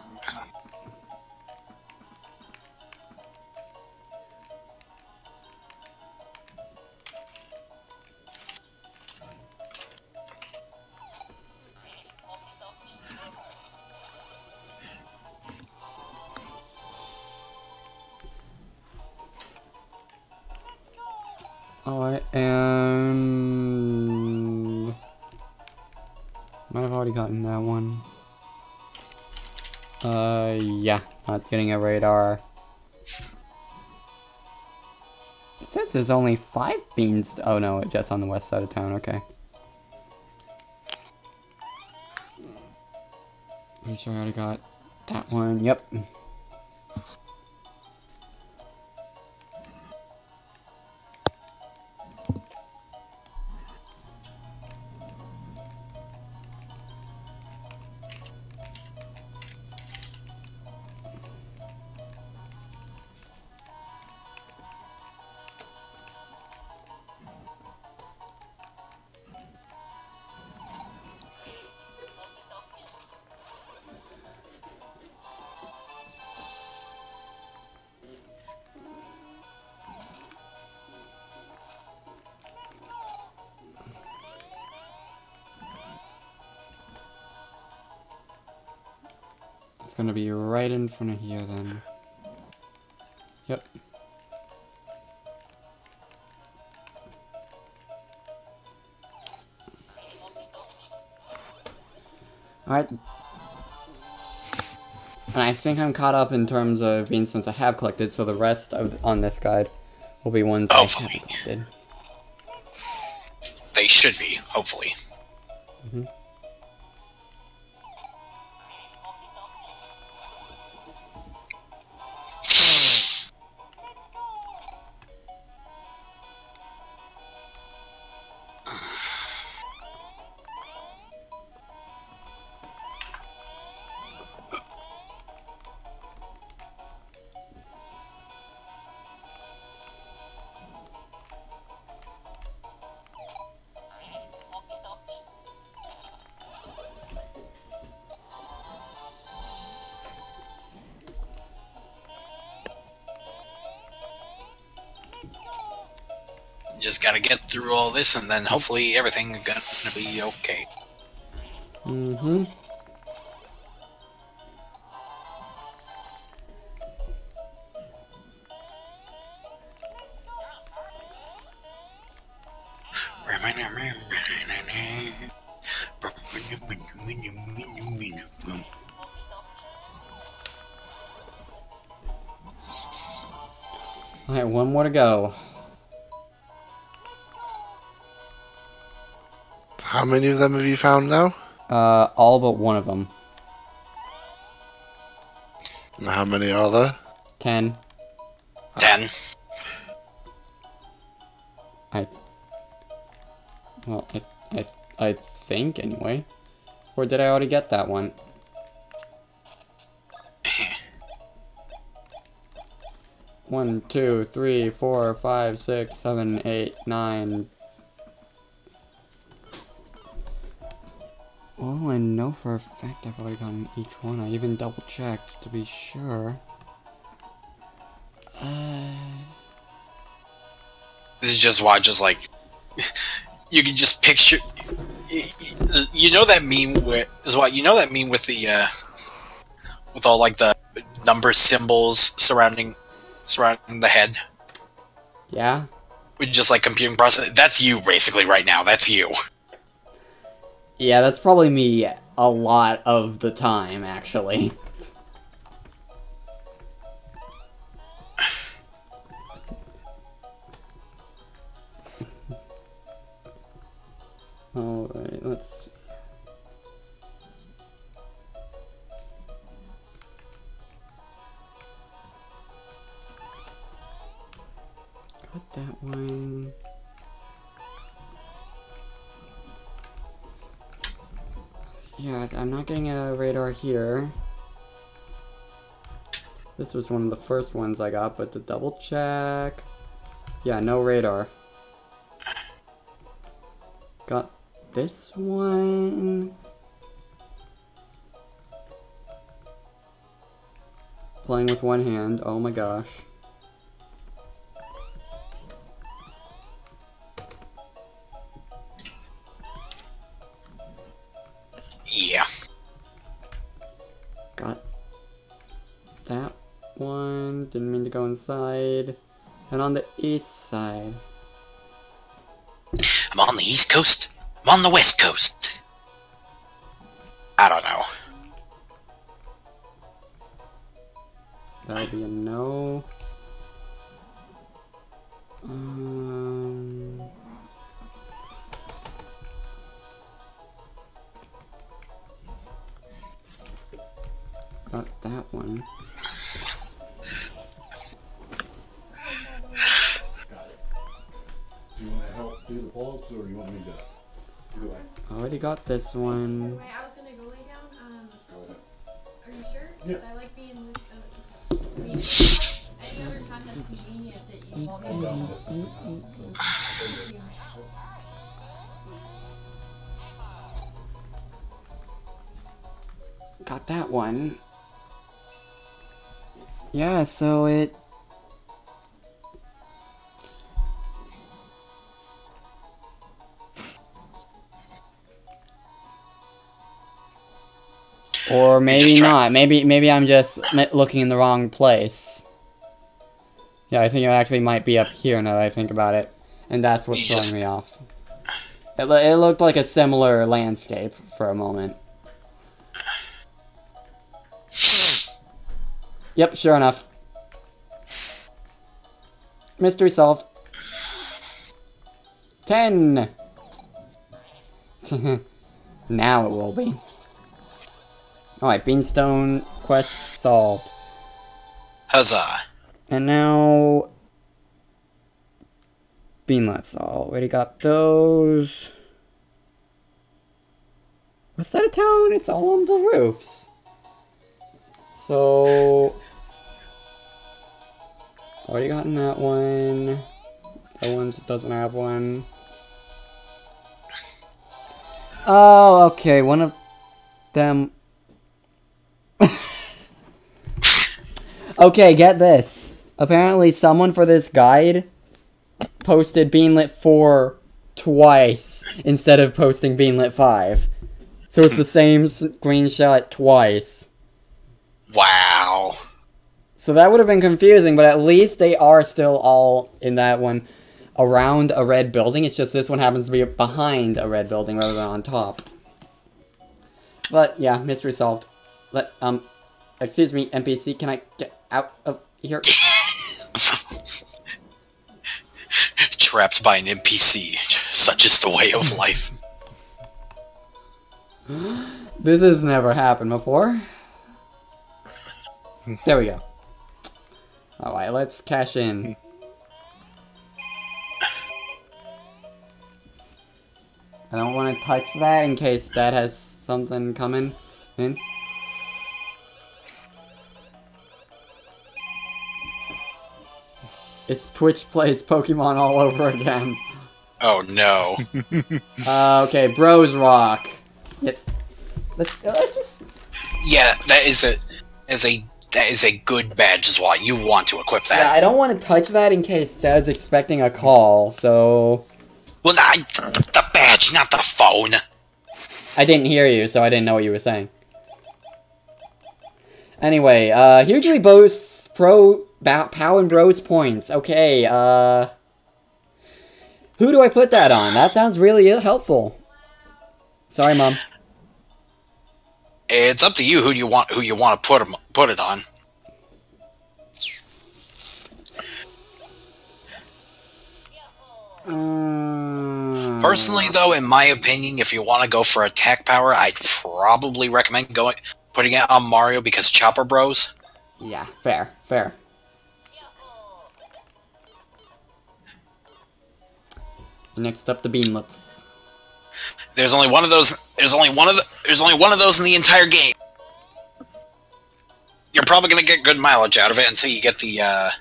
Alright, and... might have already gotten that one. Yeah, not getting a radar. It says there's only 5 beans. Oh no, just on the west side of town, okay. Pretty sure I already got that one, yep. It's gonna be right in front of here then. Yep. Alright. And I think I'm caught up in terms of being since I have collected, so the rest of on this guide will be ones I haven't collected. They should be, hopefully. Mm-hmm. Just gotta get through all this, and then hopefully everything's gonna be okay. Mm-hmm. Alright, one more to go. How many of them have you found now? All but one of them. And how many are there? 10. 10. Well, I think, anyway. Or did I already get that one? One, two, three, 4, 5, 6, 7, 8, 9. Well, I know for a fact I've already gotten each one. I even double checked to be sure. This is just why, just like, you can just picture. You know that meme with the with all like the number symbols surrounding the head. Yeah. With just like computing process. That's you basically right now. That's you. Yeah, that's probably me a lot of the time, actually. Alright, let's see. Got that one. Yeah, I'm not getting a radar here. This was one of the first ones I got, but to double check... Yeah, no radar. Got this one. Playing with one hand, oh my gosh. Yeah. Got that one. Didn't mean to go inside. And on the east side. I'm on the East Coast. I'm on the West Coast. I don't know. That'll be a no. Got that one. Do you want to help do the pull-ups, or you want me to do it? Already got this one. Wait, I was gonna go lay down. Are you sure? Yeah. 'Cause I like being with I mean, any other time that's convenient that you walk in. This is the time. Got that one. Yeah, so it... Or maybe not. Maybe I'm just looking in the wrong place. Yeah, I think it actually might be up here now that I think about it. And that's what's throwing me off. It looked like a similar landscape for a moment. Yep, sure enough. Mystery solved. 10! Now it will be. Alright, Beanstone quest solved. Huzzah. And now... Beanlets. Already got those. What's that a town? It's all on the roofs. So... Already gotten that one. That one doesn't have one. Oh, okay. One of them... Okay, get this. Apparently someone for this guide posted Beanlet 4 twice instead of posting Beanlet 5. So it's the same screenshot twice. Wow. So that would have been confusing, but at least they are still all in that one around a red building. It's just this one happens to be behind a red building rather than on top. But yeah, mystery solved. Excuse me, NPC, can I get out of here? Trapped by an NPC. Such is the way of life. This has never happened before. There we go. Alright, let's cash in. I don't want to touch that in case that has something coming in. It's Twitch plays Pokemon all over again. Oh no. Okay, Bros Rock. Yeah, let's just... Yeah, that is a good badge as well. You want to equip that. Yeah, I don't want to touch that in case Dad's expecting a call, so... Well, the badge, not the phone. I didn't hear you, so I didn't know what you were saying. Anyway, hugely boasts Pow and Bros points. Okay, who do I put that on? That sounds really helpful. Sorry, Mom. It's up to you who you want to put it on. Personally, though, in my opinion, if you want to go for attack power, I'd probably recommend putting it on Mario because Chopper Bros. Yeah, fair. Next up, the Beanlets. There's only one of those. There's only one of those in the entire game. You're probably gonna get good mileage out of it until you get the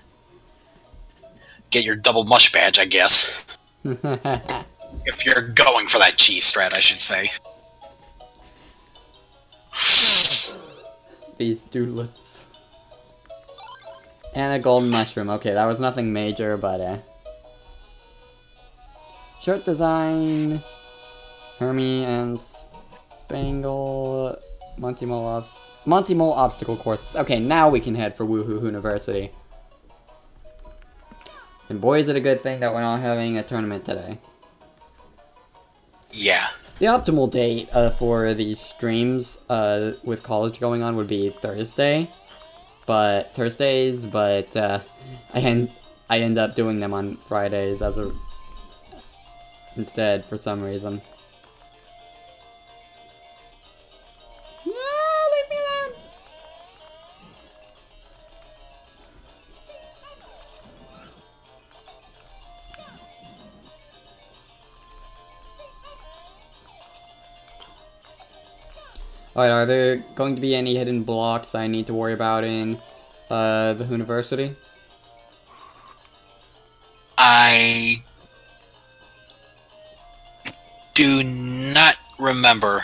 get your double mush badge, I guess. If you're going for that cheese strat, I should say. These doodlets. And a golden mushroom. Okay, that was nothing major, but shirt design, Hermie and Spangle, Monty Mole obstacle courses. Okay, now we can head for Woohoo University. And boy, is it a good thing that we're not having a tournament today. Yeah. The optimal date for these streams with college going on would be Thursdays, but I end up doing them on Fridays instead for some reason. No, leave me alone. Alright, are there going to be any hidden blocks I need to worry about in the university? I do not remember.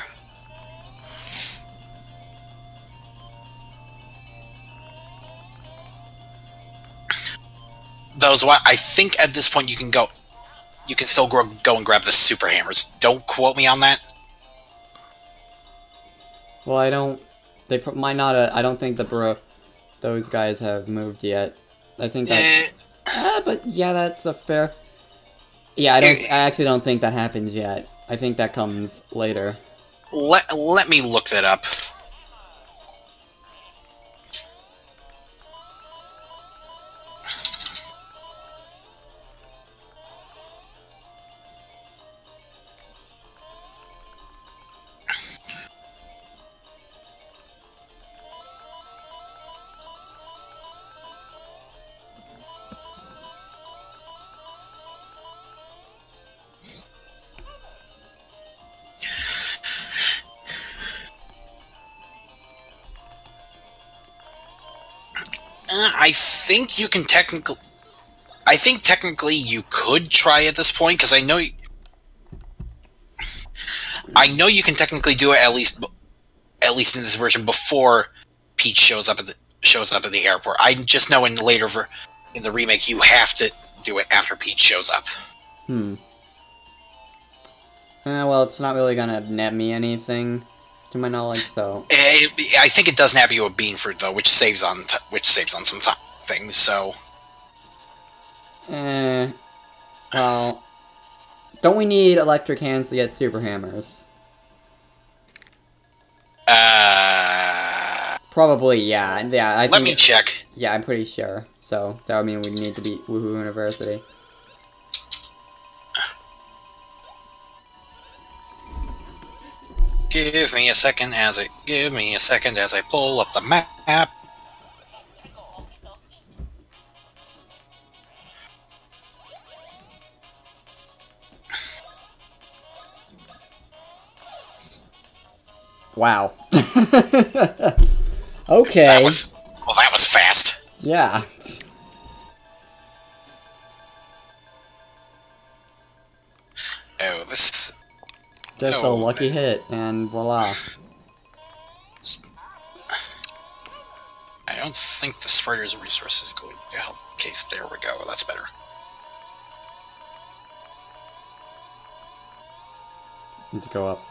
Those, I think at this point you can go. You can still go and grab the super hammers. Don't quote me on that. Well, I don't. They might not. I don't think those guys have moved yet. I think that. But yeah, that's a fair. Yeah, I actually don't think that happens yet. I think that comes later. Let me look that up. I think you can technically. I think technically you could try at this point because I know. I know you can technically do it at least in this version before Peach shows up at the airport. I just know in the remake you have to do it after Peach shows up. Well, it's not really gonna net me anything, to my knowledge. So I think it does nab you a bean fruit though, which saves on some things. So. Well, don't we need electric hands to get super hammers? Probably, yeah. Yeah, Let me check. Yeah, I'm pretty sure. So, that would mean we need to beat Woohoo University. Give me a second as I pull up the map. Wow. Okay. That was fast. Yeah. Oh, this. Just a lucky hit, and voila. I don't think the Spider's resource is going to help. Case, there we go. That's better. Need to go up.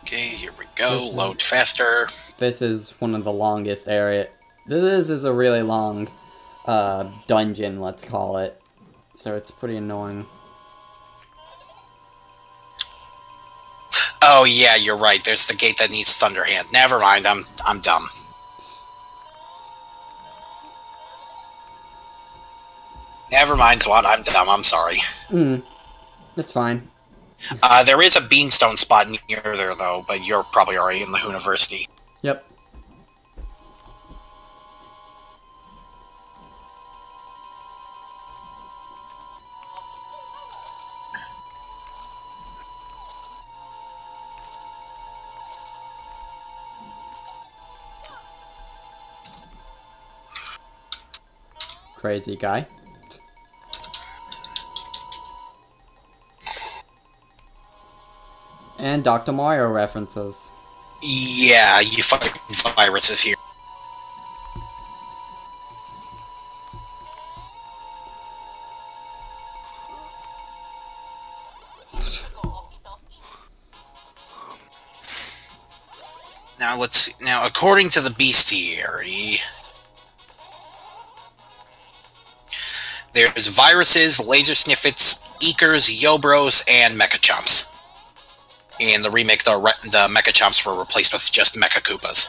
Okay, here we go. Load faster. This is one of the longest area. This is a really long dungeon, let's call it. So it's pretty annoying. Oh yeah, you're right. There's the gate that needs Thunderhand. Never mind. I'm dumb. Never mind, Swat. I'm dumb. I'm sorry. It's fine. There is a beanstone spot near there, though, but you're probably already in the University. Yep. Crazy guy. And Dr. Mario references. Yeah, you fight viruses here. Now let's see. Now, according to the bestiary, there's viruses, laser sniffets, eekers, yobros, and mecha chomps. In the remake, the mecha chomps were replaced with just mecha koopas.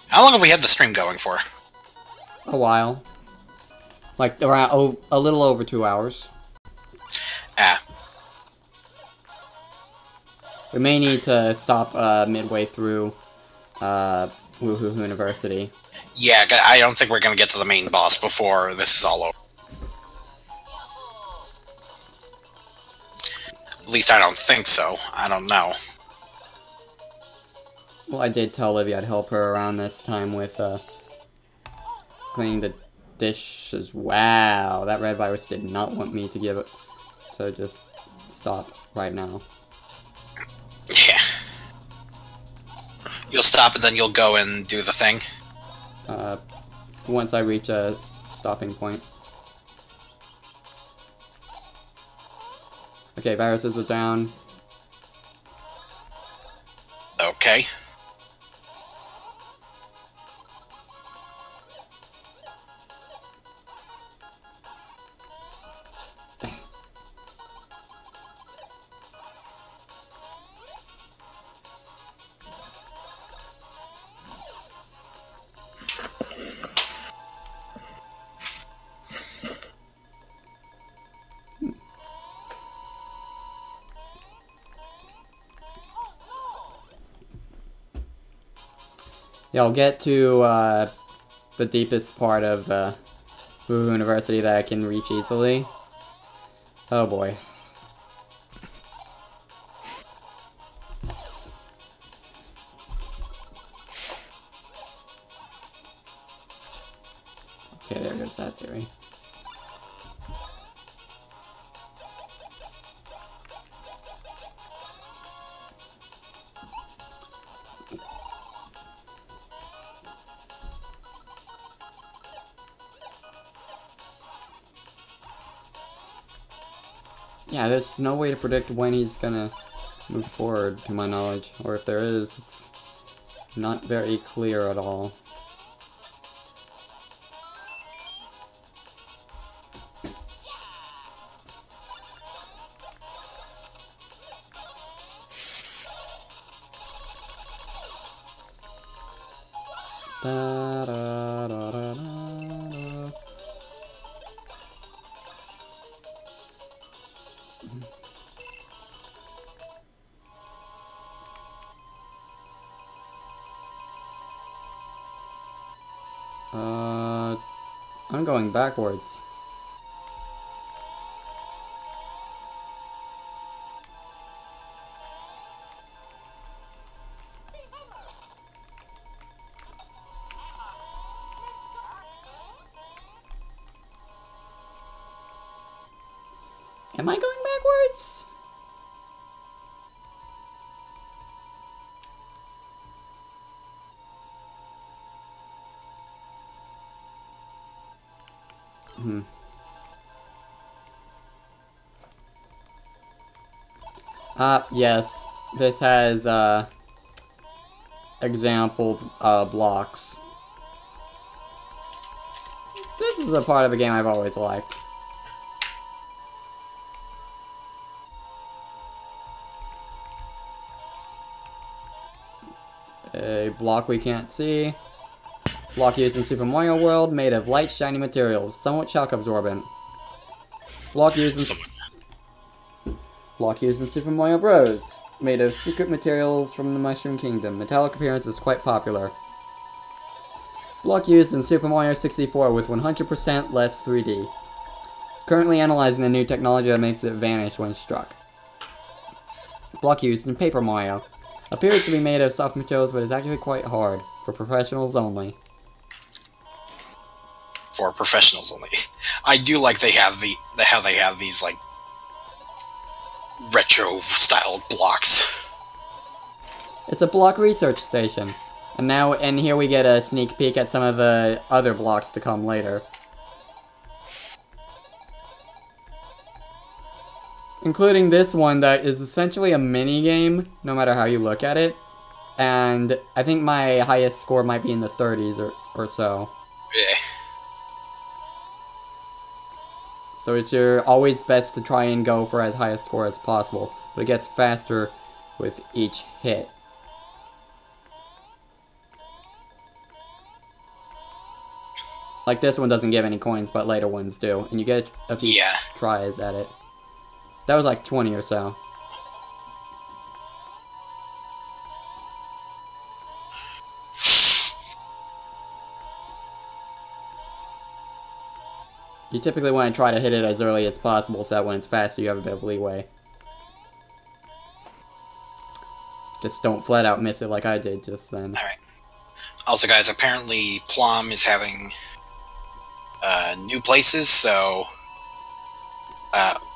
How long have we had the stream going for? A while. Like, around a little over 2 hours. Ah. We may need to stop midway through Woohoo University. Yeah, I don't think we're going to get to the main boss before this is all over. At least I don't think so. I don't know. Well, I did tell Livy I'd help her around this time with cleaning the dishes. Wow, that red virus did not want me to give it. So just stop right now. Yeah. You'll stop and then you'll go and do the thing. Once I reach a stopping point. Okay, viruses are down. Okay. Yeah, I'll get to the deepest part of Woohoo University that I can reach easily. Oh boy. Okay, there goes that theory. Yeah, there's no way to predict when he's gonna move forward, to my knowledge. Or if there is, it's not very clear at all. Da, da, da, da, da, da. I'm going backwards. Am I going backwards? Yes. This has, example, blocks. This is a part of the game I've always liked. A block we can't see. Block used in Super Mario World, made of light, shiny materials, somewhat shock absorbent. Block used in Super Mario Bros. Made of secret materials from the Mushroom Kingdom. Metallic appearance is quite popular. Block used in Super Mario 64 with 100% less 3D. Currently analyzing the new technology that makes it vanish when struck. Block used in Paper Mario. Appears to be made of soft materials, but is actually quite hard. For professionals only. For professionals only. I do like how they have these like retro style blocks. It's a block research station. And here we get a sneak peek at some of the other blocks to come later. Including this one that is essentially a mini-game, no matter how you look at it. And I think my highest score might be in the 30s or so. Yeah. So it's always best to try and go for as high a score as possible. But it gets faster with each hit. Like this one doesn't give any coins, but later ones do. And you get a few tries at it. That was like 20 or so. You typically want to try to hit it as early as possible so that when it's faster you have a bit of leeway. Just don't flat out miss it like I did just then. Alright. Also guys, apparently Plum is having new places, so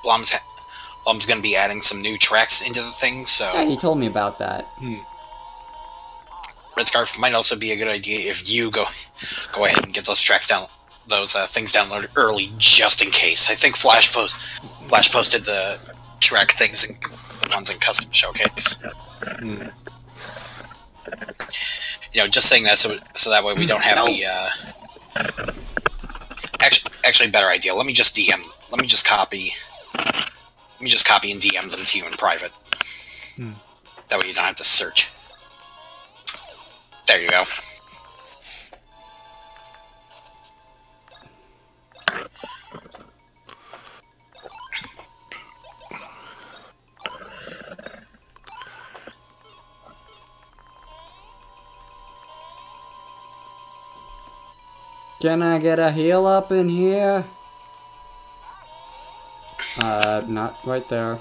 Plum's gonna be adding some new tracks into the thing, so... Yeah, he told me about that. Red Scarf might also be a good idea if you go ahead and get those tracks down, those things downloaded early, just in case. I think Flash posted the track things, the ones in Custom Showcase. You know, just saying that so that way we don't have the actually better idea. Let me just copy and DM them to you in private. That way you don't have to search. There you go. Can I get a heal up in here? Not right there.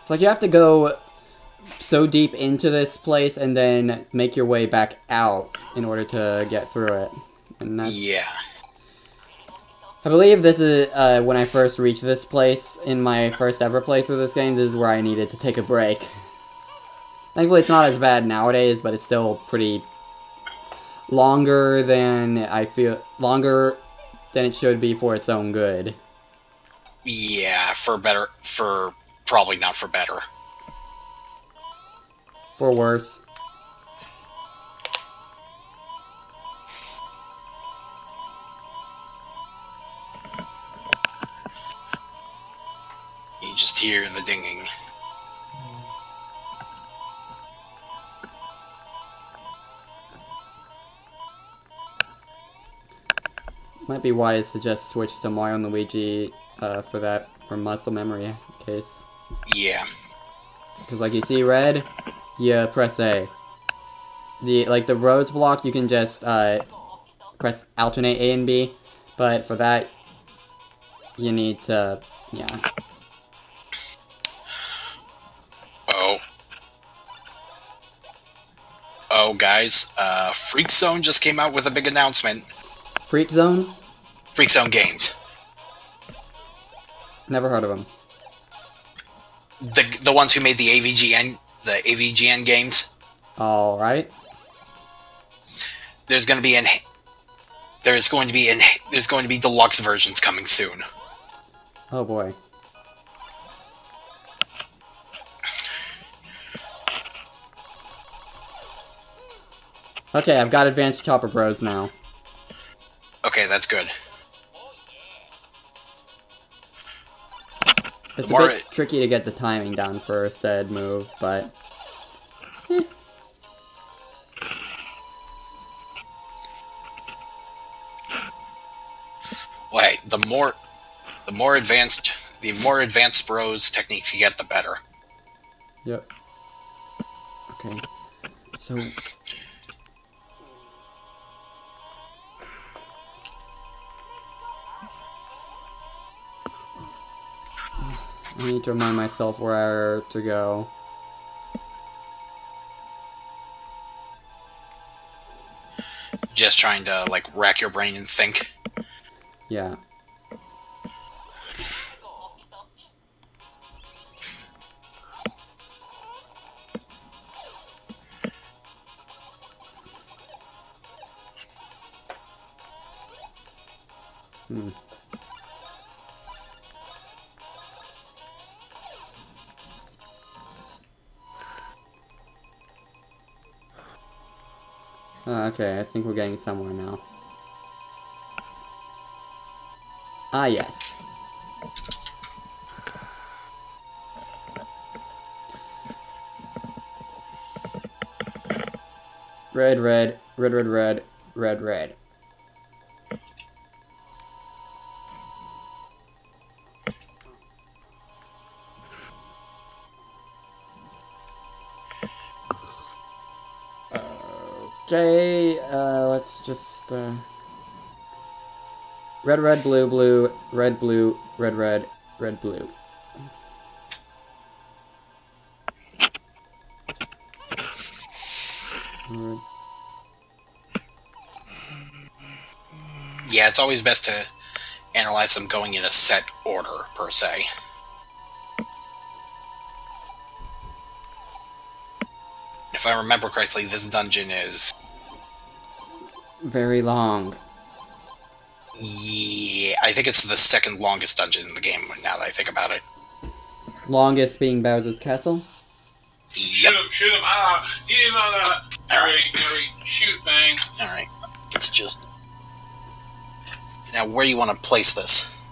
It's like you have to go so deep into this place and then make your way back out in order to get through it. And that's... Yeah. I believe this is, when I first reached this place in my first ever playthrough this game, this is where I needed to take a break. Thankfully, it's not as bad nowadays, but it's still pretty longer than it should be for its own good. Yeah, for probably not for better. For worse. You just hear the dinging. Might be wise to just switch to Mario and Luigi for muscle memory case. Yeah. Because like you see red, you press A. The rose block you can just press alternate A and B, but for that you need to Oh guys, Freak Zone just came out with a big announcement. Freak Zone? Freak Zone Games. Never heard of them. The ones who made the AVGN games. All right. There's going to be deluxe versions coming soon. Oh boy. Okay, I've got Advanced Chopper Bros now. Okay, that's good. It's a bit tricky to get the timing down for said move, but... Wait, the more advanced bros techniques you get, the better. Yep. Okay. So... I need to remind myself where to go. Just trying to, like, rack your brain and think. Yeah. Okay, I think we're getting somewhere now. Ah, yes. Red, red, red, red, red, red, red. Okay, let's just, red, red, blue, blue, red, blue, red, red, red, blue. Yeah, it's always best to analyze them going in a set order, per se. If I remember correctly, this dungeon is... very long. Yeah, I think it's the second longest dungeon in the game, now that I think about it. Longest being Bowser's Castle? Yep. Shoot him, hit him, Harry, shoot, bang. Alright, it's just... Now, where do you want to place this?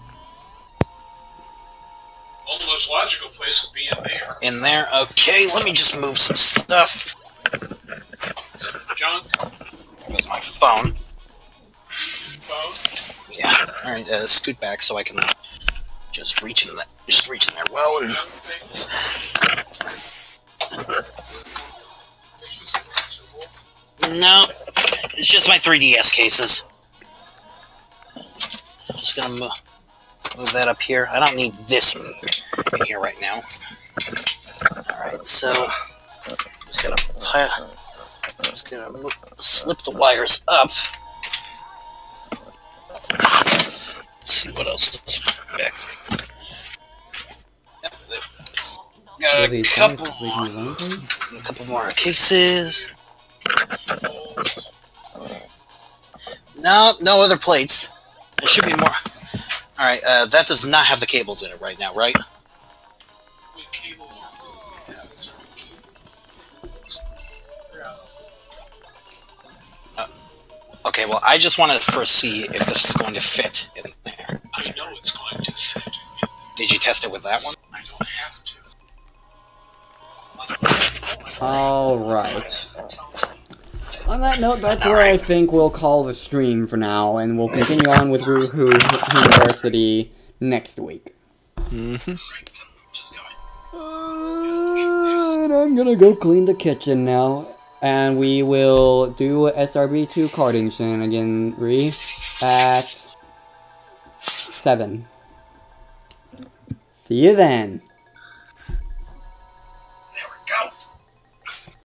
Well, the most logical place would be in there. In there? Okay, let me just move some stuff. Junk. With my phone. Phone. Yeah. Alright, scoot back so I can just reach in there well and... No, it's just my 3DS cases. Just gonna move. Move that up here. I don't need this in here right now. Alright, so just gotta slip the wires up. Let's see what else is back there. Got a couple more cases. No other plates. There should be more. Alright, that does not have the cables in it right now, right? Okay, well, I just want to first see if this is going to fit in there. I know it's going to fit in there. Did you test it with that one? I don't have to. Alright. On that note, that's where I think we'll call the stream for now, and we'll continue on with Woohoo University next week. Just go And I'm gonna go clean the kitchen now. And we will do SRB2 carding shenaniganry at 7. See you then.